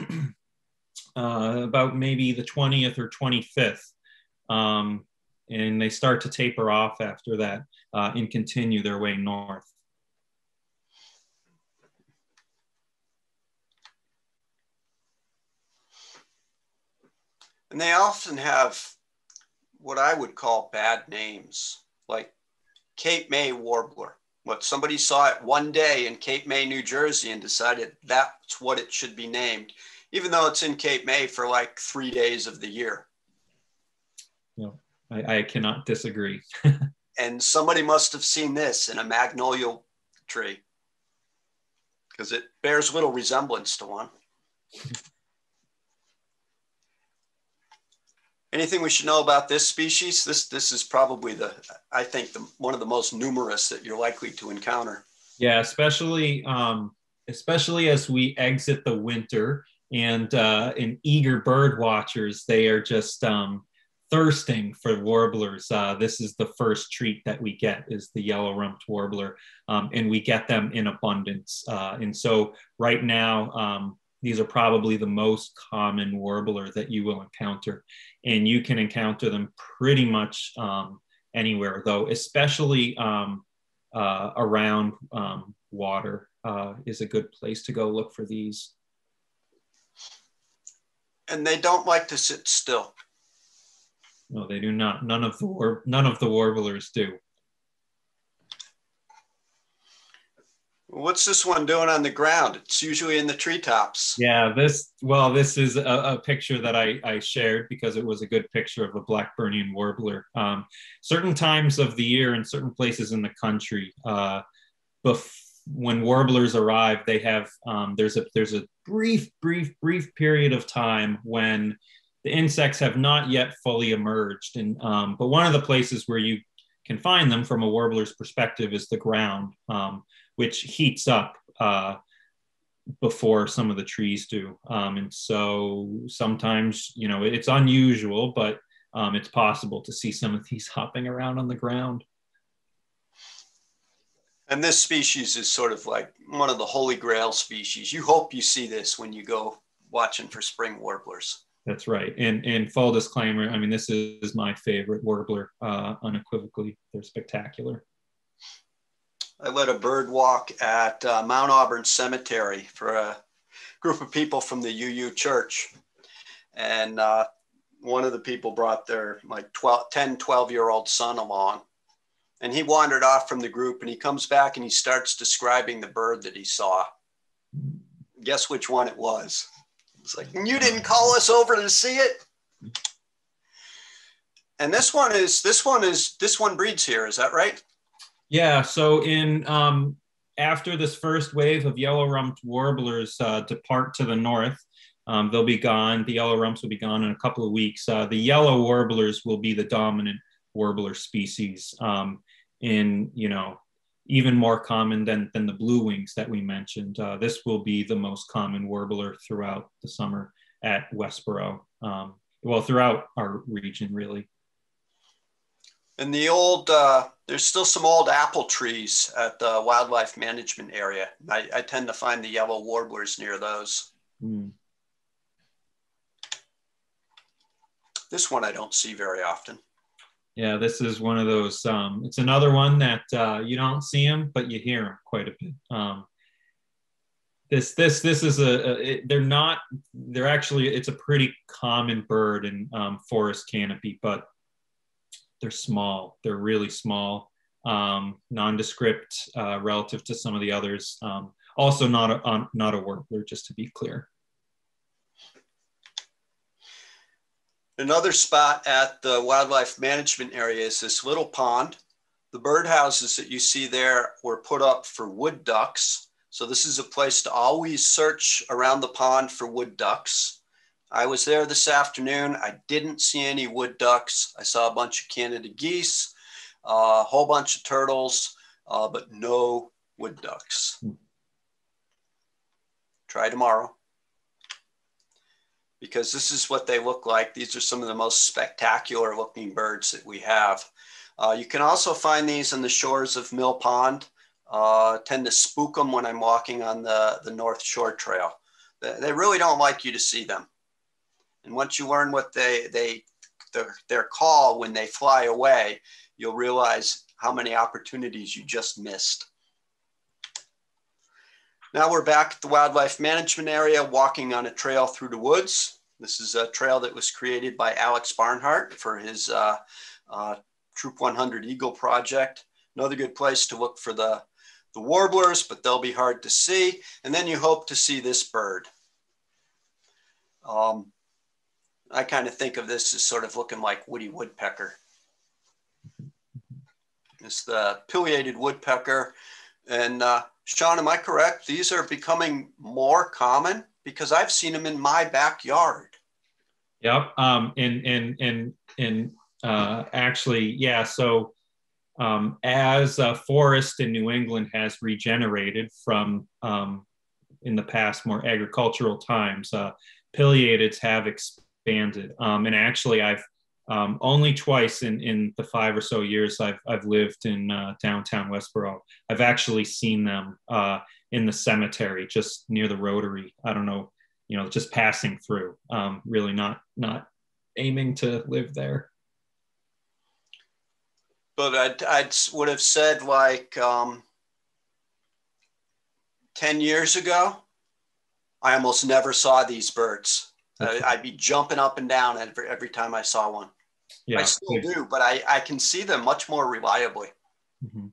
about maybe the 20th or 25th. And they start to taper off after that and continue their way north. And they often have what I would call bad names, like Cape May warbler. What somebody saw it one day in Cape May, New Jersey, and decided that's what it should be named, even though it's in Cape May for like 3 days of the year. No, I cannot disagree. And somebody must have seen this in a magnolia tree because it bears little resemblance to one. Anything we should know about this species? This is probably I think one of the most numerous that you're likely to encounter. Yeah, especially as we exit the winter, and in eager bird watchers, they are just thirsting for warblers. This is the first treat that we get, is the yellow-rumped warbler, and we get them in abundance. And so right now, these are probably the most common warbler that you will encounter. And you can encounter them pretty much anywhere, though, especially around water is a good place to go look for these. And they don't like to sit still. No, they do not. None of the warblers do. What's this one doing on the ground? It's usually in the treetops. Yeah, this is a picture that I shared because it was a good picture of a Blackburnian warbler. Certain times of the year in certain places in the country, when warblers arrive, they have there's a brief period of time when the insects have not yet fully emerged, and but one of the places where you can find them from a warbler's perspective is the ground, which heats up before some of the trees do. And so sometimes, it's unusual, but it's possible to see some of these hopping around on the ground. And this species is sort of like one of the holy grail species. You hope you see this when you go watching for spring warblers. That's right. And full disclaimer, I mean, this is my favorite warbler, unequivocally. They're spectacular. I led a bird walk at Mount Auburn Cemetery for a group of people from the UU Church. And one of the people brought their like 12-year-old son along. And he wandered off from the group and he comes back and he starts describing the bird that he saw. Guess which one it was? It's like, you didn't call us over to see it? And this one breeds here, is that right? Yeah, so after this first wave of yellow-rumped warblers depart to the north, they'll be gone. The yellow rumps will be gone in a couple of weeks. The yellow warblers will be the dominant warbler species, in even more common than the blue wings that we mentioned. This will be the most common warbler throughout the summer at Westborough. Well, throughout our region, really. And the old, there's still some old apple trees at the wildlife management area. I tend to find the yellow warblers near those. Mm. This one I don't see very often. Yeah, this is one of those, it's another one that you don't see them, but you hear them quite a bit. This is they're actually, it's a pretty common bird in forest canopy, but they're small. They're really small, nondescript relative to some of the others. Also not a warbler, just to be clear. Another spot at the wildlife management area is this little pond. The birdhouses that you see there were put up for wood ducks. So this is a place to always search around the pond for wood ducks. I was there this afternoon. I didn't see any wood ducks. I saw a bunch of Canada geese, a whole bunch of turtles, but no wood ducks. Try tomorrow, because this is what they look like. These are some of the most spectacular looking birds that we have. You can also find these on the shores of Mill Pond. Tend to spook them when I'm walking on the North Shore Trail. They really don't like you to see them. And once you learn what their call when they fly away, you'll realize how many opportunities you just missed. Now we're back at the wildlife management area, walking on a trail through the woods. This is a trail that was created by Alex Barnhart for his Troop 100 Eagle project. Another good place to look for the warblers, but they'll be hard to see. And then you hope to see this bird. I kind of think of this as sort of looking like Woody Woodpecker. It's the pileated woodpecker. And Sean, am I correct? These are becoming more common because I've seen them in my backyard. Yep. Actually, yeah. So as a forest in New England has regenerated from in the past more agricultural times, pileatids have expanded. And actually, I've only twice in the 5 or so years I've lived in downtown Westborough, I've actually seen them in the cemetery just near the Rotary. I don't know, just passing through. Really not aiming to live there. But I would have said like 10 years ago, I almost never saw these birds. I'd be jumping up and down every time I saw one. Yeah, I still do, but I can see them much more reliably. Mm-hmm.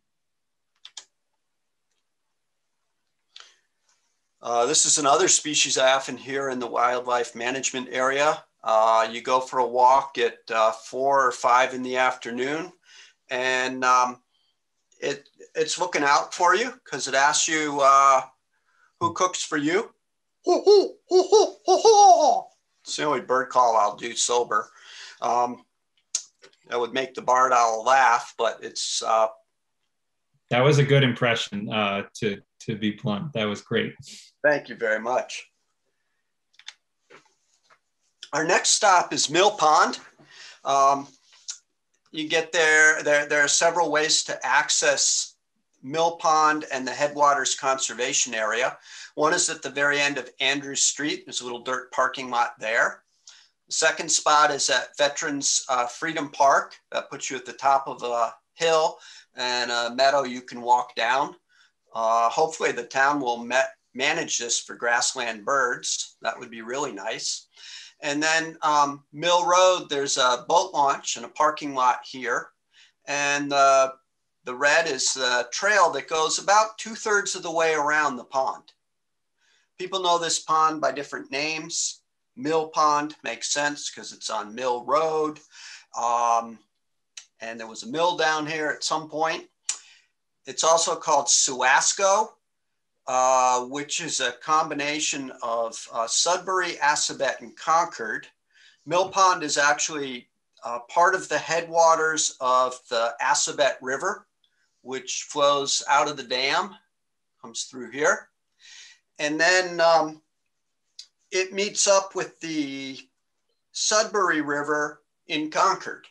This is another species I often hear in the wildlife management area. You go for a walk at 4 or 5 in the afternoon, and it's looking out for you because it asks you who cooks for you. It's the only bird call I'll do sober. That would make the barred owl laugh, but it's. That was a good impression, to be blunt. That was great. Thank you very much. Our next stop is Mill Pond. You get there are several ways to access Mill Pond and the Headwaters Conservation Area. One is at the very end of Andrews Street. There's a little dirt parking lot there. The second spot is at Veterans Freedom Park. That puts you at the top of a hill and a meadow you can walk down. Hopefully the town will manage this for grassland birds. That would be really nice. And then Mill Road, there's a boat launch and a parking lot here. And the red is the trail that goes about 2/3 of the way around the pond. People know this pond by different names. Mill Pond makes sense because it's on Mill Road. And there was a mill down here at some point. It's also called Suasco, which is a combination of Sudbury, Assabet, and Concord. Mill Pond is actually part of the headwaters of the Assabet River, which flows out of the dam, comes through here. And then it meets up with the Sudbury River in Concord.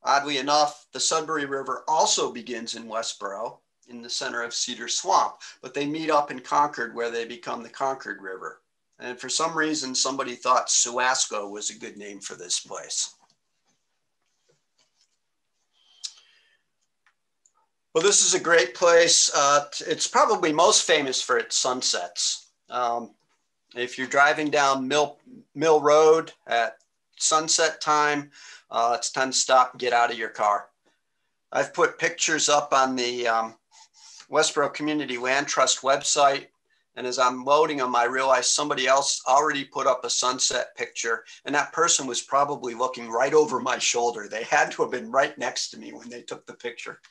Oddly enough, the Sudbury River also begins in Westborough in the center of Cedar Swamp, but they meet up in Concord where they become the Concord River. And for some reason, somebody thought Suasco was a good name for this place. Well, this is a great place. It's probably most famous for its sunsets. If you're driving down Mill Road at sunset time, it's time to stop and get out of your car. I've put pictures up on the Westborough Community Land Trust website. And as I'm loading them, I realized somebody else already put up a sunset picture. And that person was probably looking right over my shoulder. They had to have been right next to me when they took the picture.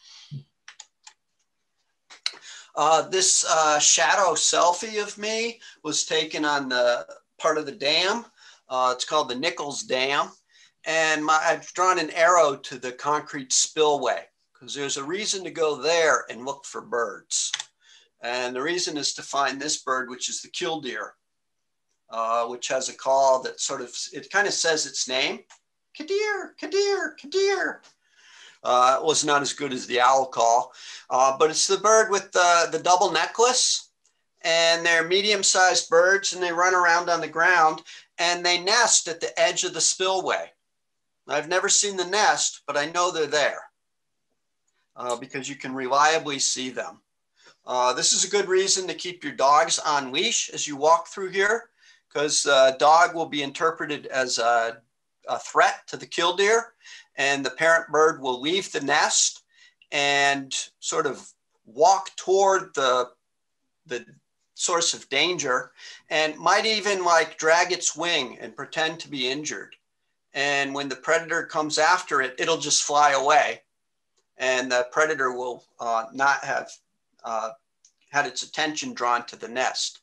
This shadow selfie of me was taken on the part of the dam. It's called the Nichols Dam. And I've drawn an arrow to the concrete spillway because there's a reason to go there and look for birds. And the reason is to find this bird, which is the killdeer, which has a call that sort of, it kind of says its name, Kadir, Kadir, Kadir. It was not as good as the owl call, but it's the bird with the double necklace, and they're medium-sized birds, and they run around on the ground, and they nest at the edge of the spillway. I've never seen the nest, but I know they're there because you can reliably see them. This is a good reason to keep your dogs on leash as you walk through here, because a dog will be interpreted as a threat to the killdeer, and the parent bird will leave the nest and sort of walk toward the source of danger and might even like drag its wing and pretend to be injured. And when the predator comes after it, it'll just fly away, and the predator will not have had its attention drawn to the nest.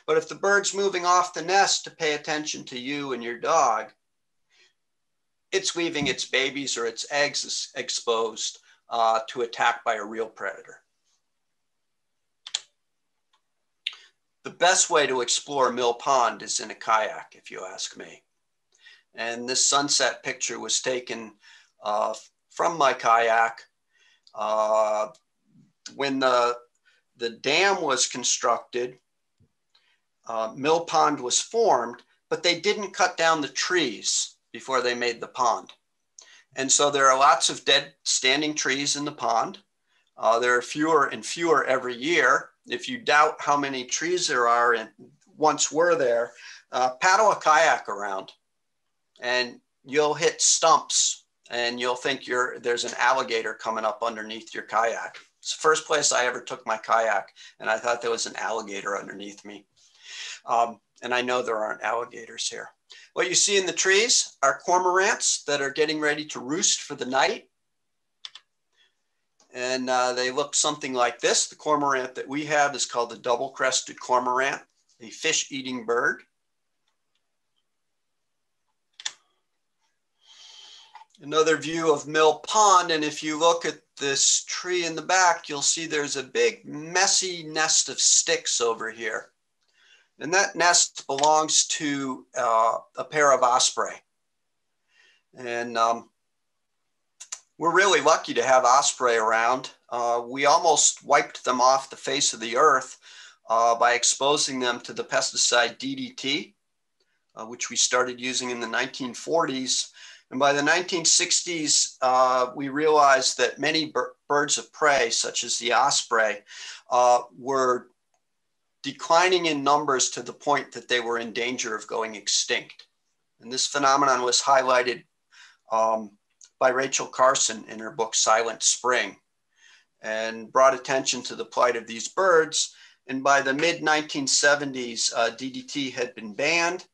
But if the bird's moving off the nest to pay attention to you and your dog, it's leaving its babies or its eggs exposed to attack by a real predator. The best way to explore Mill Pond is in a kayak, if you ask me. And this sunset picture was taken from my kayak when the dam was constructed. Mill Pond was formed, but they didn't cut down the trees before they made the pond. And so there are lots of dead standing trees in the pond. There are fewer and fewer every year. If you doubt how many trees there are and once were there, paddle a kayak around and you'll hit stumps and you'll think there's an alligator coming up underneath your kayak. It's the first place I ever took my kayak, and I thought there was an alligator underneath me. And I know there aren't alligators here. What you see in the trees are cormorants that are getting ready to roost for the night. And they look something like this. The cormorant that we have is called the double-crested cormorant, a fish-eating bird. Another view of Mill Pond, and if you look at this tree in the back, you'll see there's a big messy nest of sticks over here. And that nest belongs to a pair of osprey. And we're really lucky to have osprey around. We almost wiped them off the face of the earth by exposing them to the pesticide DDT. which we started using in the 1940s. And by the 1960s, we realized that many birds of prey, such as the osprey, were declining in numbers to the point that they were in danger of going extinct. And this phenomenon was highlighted by Rachel Carson in her book, Silent Spring, and brought attention to the plight of these birds. And by the mid-1970s, DDT had been banned.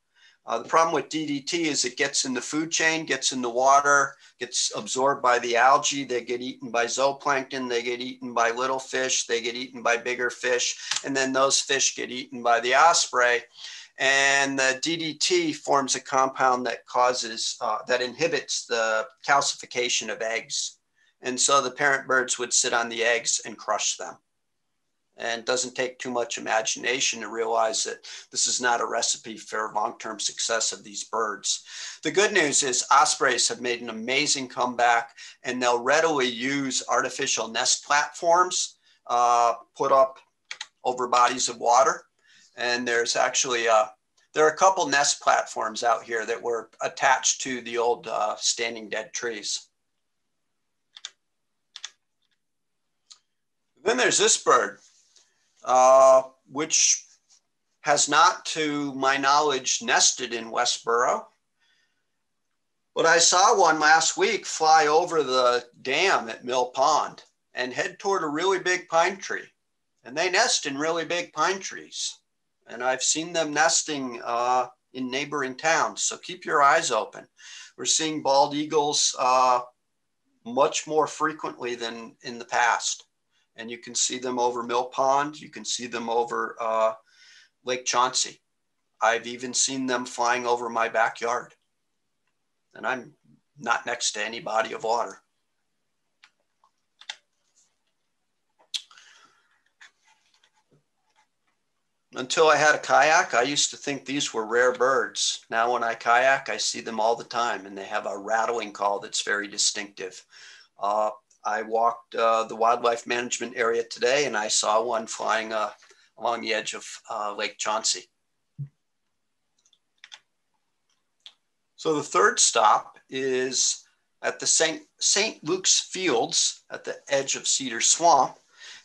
The problem with DDT is it gets in the food chain, gets in the water, gets absorbed by the algae. They get eaten by zooplankton. They get eaten by little fish. They get eaten by bigger fish. And then those fish get eaten by the osprey. And the DDT forms a compound that that inhibits the calcification of eggs. And so the parent birds would sit on the eggs and crush them. And it doesn't take too much imagination to realize that this is not a recipe for long-term success of these birds. The good news is ospreys have made an amazing comeback, and they'll readily use artificial nest platforms put up over bodies of water. And there's actually, there are a couple nest platforms out here that were attached to the old standing dead trees. Then there's this bird. Which has not, to my knowledge, nested in Westborough. But I saw one last week fly over the dam at Mill Pond and head toward a really big pine tree. And they nest in really big pine trees. And I've seen them nesting in neighboring towns. So keep your eyes open. We're seeing bald eagles much more frequently than in the past. And you can see them over Mill Pond. You can see them over Lake Chauncey. I've even seen them flying over my backyard. And I'm not next to any body of water. Until I had a kayak, I used to think these were rare birds. Now when I kayak, I see them all the time, and they have a rattling call that's very distinctive. I walked the wildlife management area today, and I saw one flying along the edge of Lake Chauncey. So the third stop is at the St. Luke's Fields at the edge of Cedar Swamp.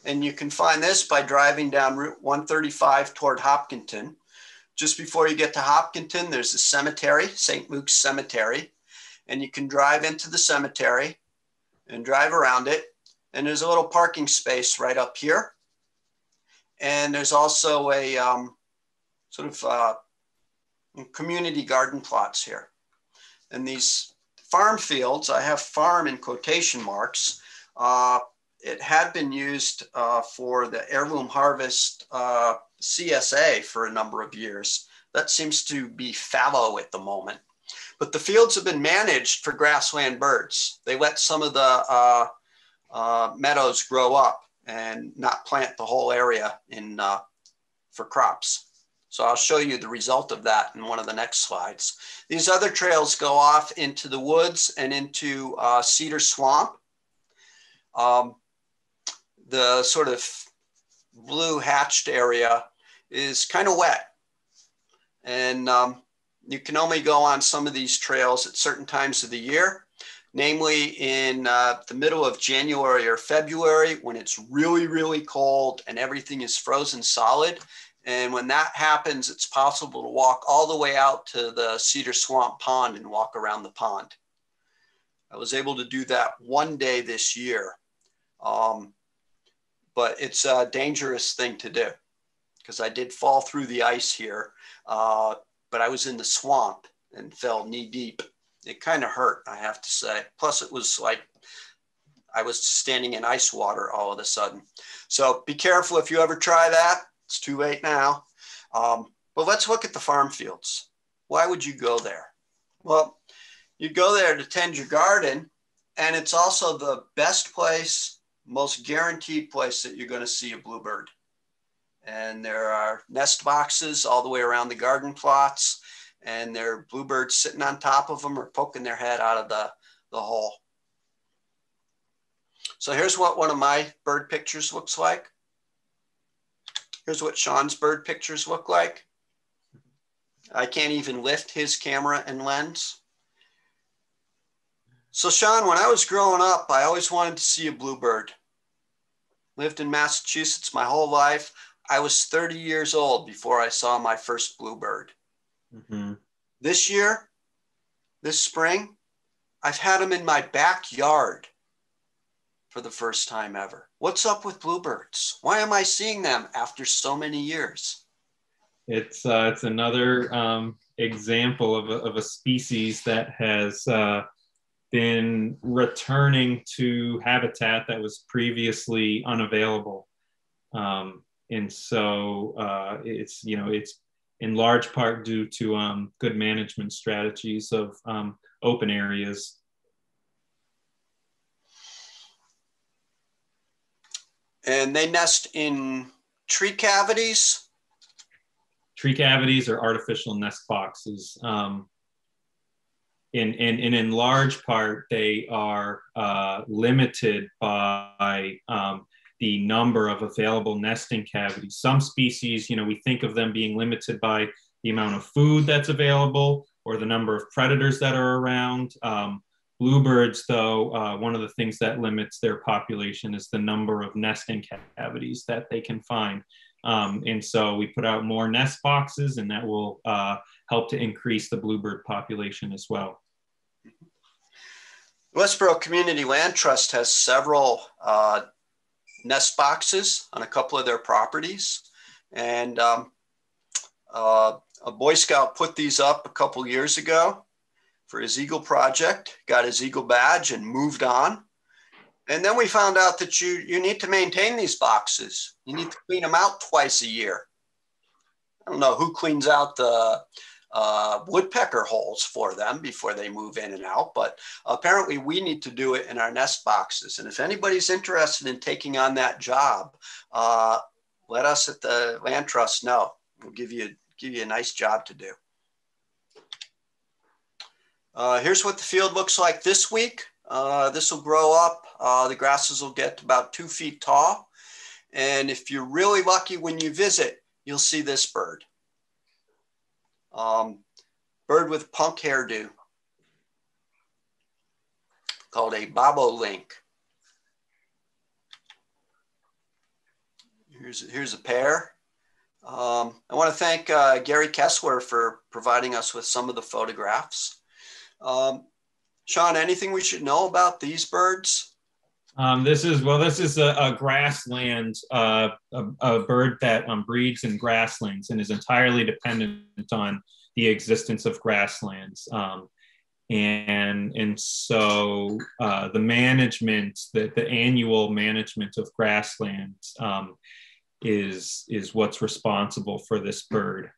And you can find this by driving down Route 135 toward Hopkinton. Just before you get to Hopkinton, there's a cemetery, St. Luke's Cemetery. And you can drive into the cemetery and drive around it. And there's a little parking space right up here. And there's also a community garden plots here. And these farm fields, I have farm in quotation marks. It had been used for the heirloom harvest CSA for a number of years. That seems to be fallow at the moment. But the fields have been managed for grassland birds. They let some of the meadows grow up and not plant the whole area for crops. So I'll show you the result of that in one of the next slides. These other trails go off into the woods and into Cedar Swamp. The sort of blue hatched area is kind of wet. And you can only go on some of these trails at certain times of the year, namely in the middle of January or February when it's really, really cold and everything is frozen solid. And when that happens, it's possible to walk all the way out to the Cedar Swamp Pond and walk around the pond. I was able to do that one day this year, but it's a dangerous thing to do because I did fall through the ice here. But I was in the swamp and fell knee deep. It kind of hurt, I have to say. Plus it was like I was standing in ice water all of a sudden. So be careful if you ever try that. It's too late now. But let's look at the farm fields. Why would you go there? Well, you go there to tend your garden, and it's also the best place, most guaranteed place that you're going to see a bluebird. And there are nest boxes all the way around the garden plots, and there are bluebirds sitting on top of them or poking their head out of the hole. So here's what one of my bird pictures looks like. Here's what Sean's bird pictures look like. I can't even lift his camera and lens. So Sean, when I was growing up, I always wanted to see a bluebird. Lived in Massachusetts my whole life. I was 30 years old before I saw my first bluebird. Mm-hmm. This year, this spring, I've had them in my backyard for the first time ever. What's up with bluebirds? Why am I seeing them after so many years? It's another example of a species that has been returning to habitat that was previously unavailable. And so it's in large part due to good management strategies of open areas. And they nest in tree cavities? Tree cavities or artificial nest boxes. In large part, they are limited by the number of available nesting cavities. Some species, we think of them being limited by the amount of food that's available or the number of predators that are around. Bluebirds, though, one of the things that limits their population is the number of nesting cavities that they can find. And so we put out more nest boxes, and that will help to increase the bluebird population as well. Westborough Community Land Trust has several nest boxes on a couple of their properties. And a Boy Scout put these up a couple years ago for his Eagle project, got his Eagle badge and moved on. And then we found out that you need to maintain these boxes. You need to clean them out twice a year. I don't know who cleans out the woodpecker holes for them before they move in and out, but apparently we need to do it in our nest boxes. And if anybody's interested in taking on that job, let us at the Land Trust know. We'll give you a nice job to do. Here's what the field looks like this week. This will grow up. The grasses will get about 2 feet tall. And if you're really lucky when you visit, you'll see this bird. Bird with punk hairdo called a bobolink. Here's a pair. I want to thank Gary Kessler for providing us with some of the photographs. Sean, anything we should know about these birds? This is a grassland, a bird that breeds in grasslands and is entirely dependent on the existence of grasslands. And so the management, the annual management of grasslands is what's responsible for this bird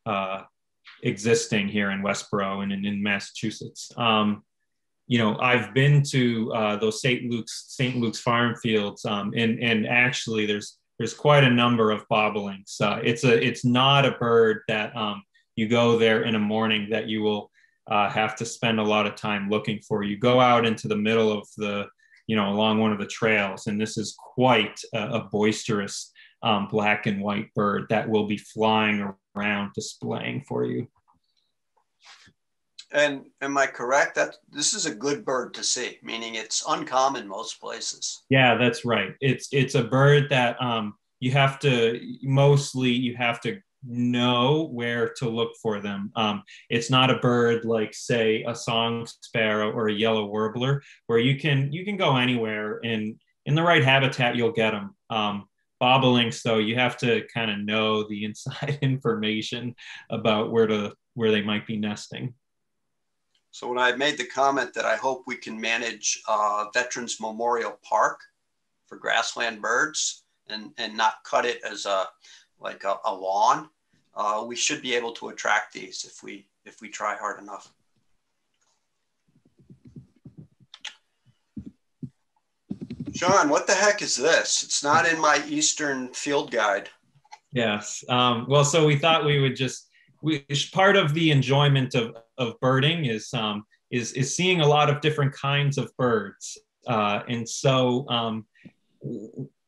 existing here in Westborough and in Massachusetts. I've been to those St. Luke's farm fields, and actually there's quite a number of bobolinks. It's not a bird that you go there in a morning that you will have to spend a lot of time looking for. You go out into the middle of along one of the trails, and this is quite a boisterous black and white bird that will be flying around displaying for you. And am I correct that this is a good bird to see, meaning it's uncommon most places? Yeah, that's right. It's a bird that you have to know where to look for them. It's not a bird like, say, a song sparrow or a yellow warbler, where you can go anywhere, and in the right habitat you'll get them. Bobolinks, though, you have to kind of know the inside information about where they might be nesting. So when I made the comment that I hope we can manage Veterans Memorial Park for grassland birds and not cut it as a lawn, we should be able to attract these if we try hard enough. Sean, what the heck is this? It's not in my Eastern field guide. Yes. Well, so we thought we would part of the enjoyment of birding is seeing a lot of different kinds of birds. And so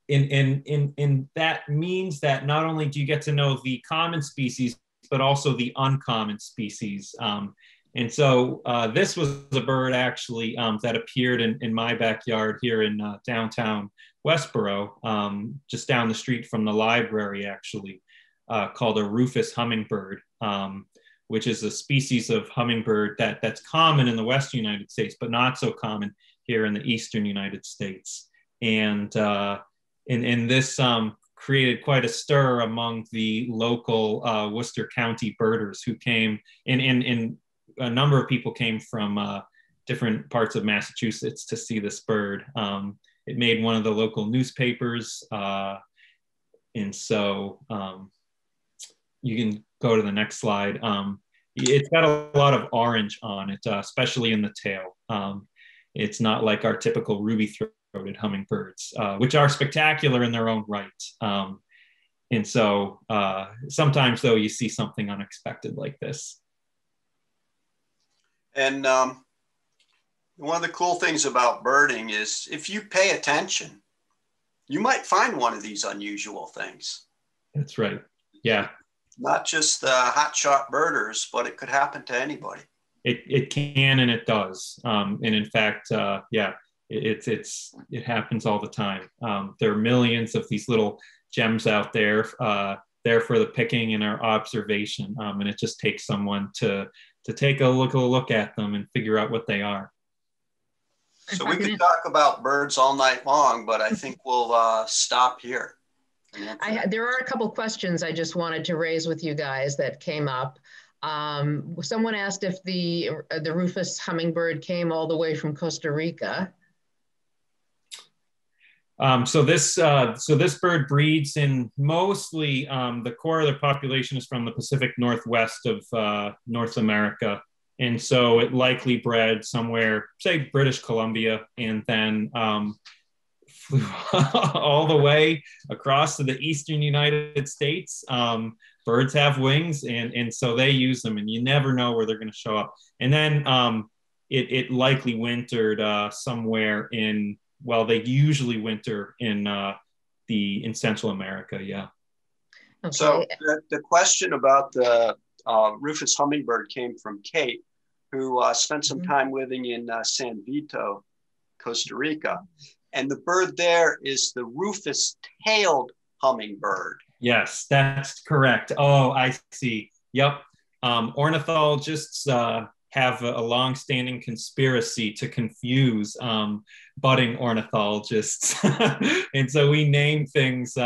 in that means that not only do you get to know the common species, but also the uncommon species. And so this was a bird actually that appeared in my backyard here in downtown Westborough, just down the street from the library actually, called a rufous hummingbird, which is a species of hummingbird that's common in the Western United States, but not so common here in the Eastern United States. And this created quite a stir among the local Worcester County birders who came in. A number of people came from different parts of Massachusetts to see this bird. It made one of the local newspapers. And so you can go to the next slide. It's got a lot of orange on it, especially in the tail. It's not like our typical ruby-throated hummingbirds, which are spectacular in their own right. And so sometimes though, you see something unexpected like this. And one of the cool things about birding is if you pay attention, you might find one of these unusual things. That's right. Yeah. Not just the hotshot birders, but it could happen to anybody. It can and it does. And in fact, yeah, it happens all the time. There are millions of these little gems out there, there for the picking and our observation. And it just takes someone to take a look at them and figure out what they are. So we could talk about birds all night long, but I think we'll stop here. There are a couple questions I just wanted to raise with you guys that came up. Someone asked if the rufous hummingbird came all the way from Costa Rica. So this bird breeds in mostly the core of the population is from the Pacific Northwest of North America. And so it likely bred somewhere, say British Columbia, and then flew all the way across to the Eastern United States. Birds have wings, and so they use them, and you never know where they're going to show up. And then it likely wintered somewhere in, well, they usually winter in Central America, yeah. Okay. So the question about the rufous hummingbird came from Kate, who spent some time living in San Vito, Costa Rica. And the bird there is the rufous-tailed hummingbird. Yes, that's correct. Oh, I see. Yep. Ornithologists have a long-standing conspiracy to confuse budding ornithologists. And so we name things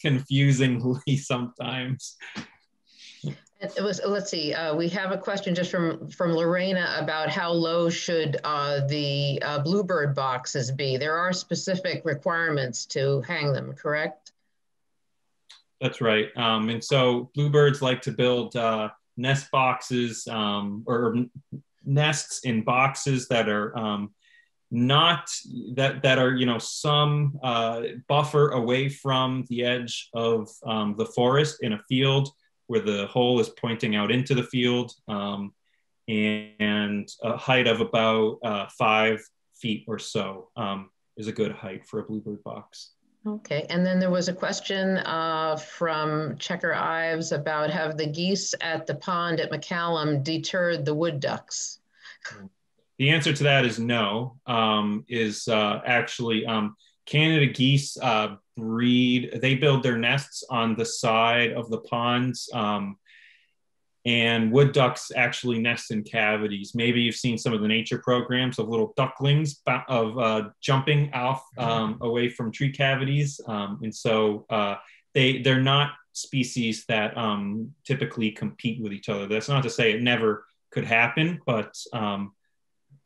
confusingly sometimes. Let's see, we have a question just from Lorena about how low should the bluebird boxes be. There are specific requirements to hang them, correct? That's right. And so bluebirds like to build nest boxes or nests in boxes that are not that are some buffer away from the edge of the forest in a field where the hole is pointing out into the field, and a height of about 5 feet or so is a good height for a bluebird box. Okay, and then there was a question from Checker Ives about have the geese at the pond at McCallum deterred the wood ducks? The answer to that is no. Actually Canada geese they build their nests on the side of the ponds, and wood ducks actually nest in cavities. Maybe you've seen some of the nature programs of little ducklings jumping off away from tree cavities. And so they're not species that typically compete with each other. That's not to say it never could happen, but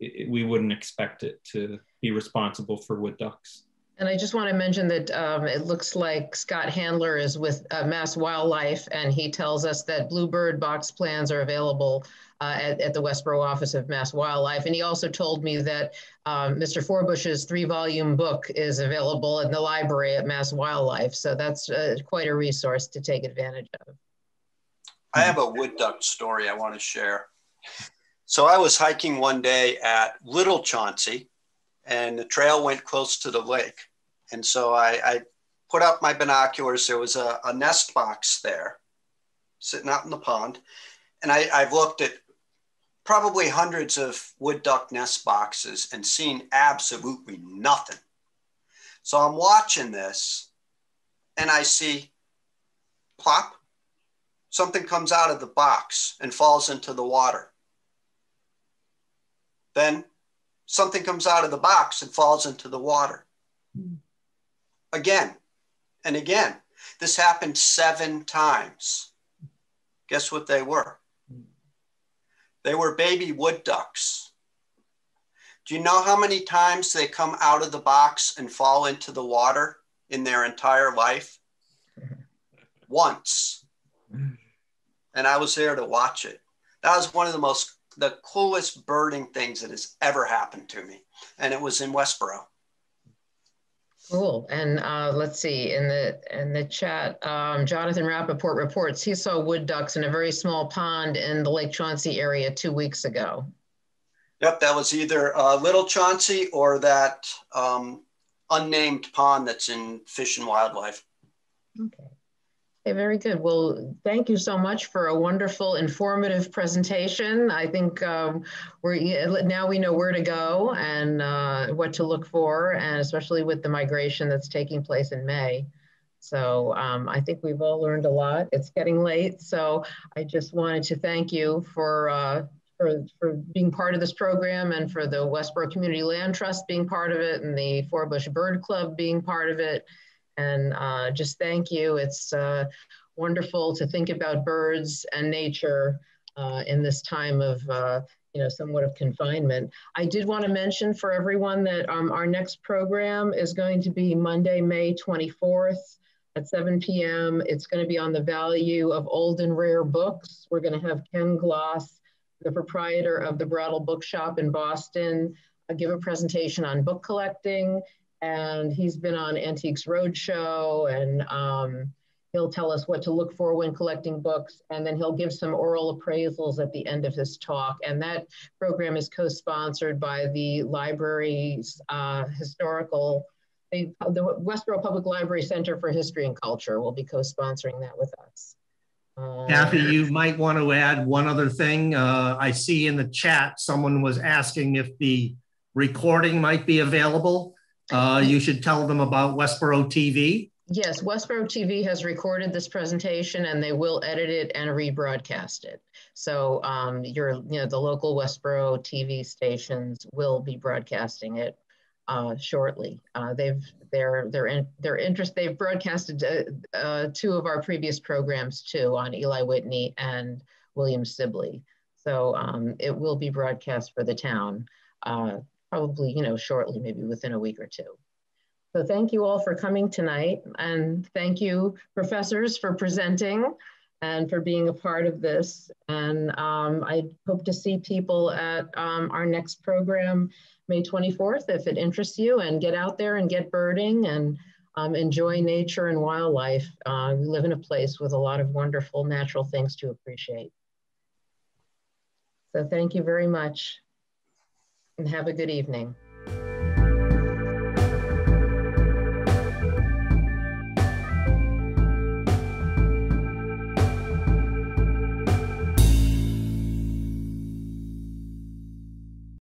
we wouldn't expect it to be responsible for wood ducks. And I just want to mention that it looks like Scott Handler is with Mass Wildlife, and he tells us that bluebird box plans are available at the Westborough office of Mass Wildlife. And he also told me that Mr. Forbush's 3-volume book is available in the library at Mass Wildlife. So that's quite a resource to take advantage of. I have a wood duck story I want to share. So I was hiking one day at Little Chauncey, and the trail went close to the lake. And so I put up my binoculars. There was a nest box there. sitting out in the pond. And I've looked at probably hundreds of wood duck nest boxes and seen absolutely nothing. So I'm watching this and I see plop, something comes out of the box and falls into the water. Then something comes out of the box and falls into the water. Again and again. This happened 7 times. Guess what they were? They were baby wood ducks. Do you know how many times they come out of the box and fall into the water in their entire life? Once. And I was there to watch it. That was one of the coolest birding things that has ever happened to me. And it was in Westborough. Cool. And let's see, in the chat, Jonathan Rappaport reports he saw wood ducks in a very small pond in the Lake Chauncey area 2 weeks ago. Yep, that was either Little Chauncey or that unnamed pond that's in Fish and Wildlife. Okay. Okay, very good. Well, thank you so much for a wonderful, informative presentation. I think now we know where to go and what to look for, and especially with the migration that's taking place in May. So I think we've all learned a lot. It's getting late, so I just wanted to thank you for being part of this program, and for the Westborough Community Land Trust being part of it, and the Forbush Bird Club being part of it. And just thank you. It's wonderful to think about birds and nature in this time of, somewhat of confinement. I did want to mention for everyone that our next program is going to be Monday, May 24th at 7 p.m. It's going to be on the value of old and rare books. We're going to have Ken Gloss, the proprietor of the Brattle Bookshop in Boston, give a presentation on book collecting. And he's been on Antiques Roadshow, and he'll tell us what to look for when collecting books, and then he'll give some oral appraisals at the end of his talk. And that program is co-sponsored by the library's the Westborough Public Library Center for History and Culture will be co-sponsoring that with us. Kathy, you might want to add one other thing. I see in the chat, someone was asking if the recording might be available. You should tell them about Westborough TV. Yes, Westborough TV has recorded this presentation, and they will edit it and rebroadcast it. So the local Westborough TV stations will be broadcasting it shortly. They've broadcasted 2 of our previous programs too, on Eli Whitney and William Sibley. So it will be broadcast for the town. Probably, shortly, maybe within a week or 2. So thank you all for coming tonight, and thank you, professors, for presenting and for being a part of this. And I hope to see people at our next program, May 24th, if it interests you, and get out there and get birding and enjoy nature and wildlife. We live in a place with a lot of wonderful natural things to appreciate. So thank you very much. And have a good evening.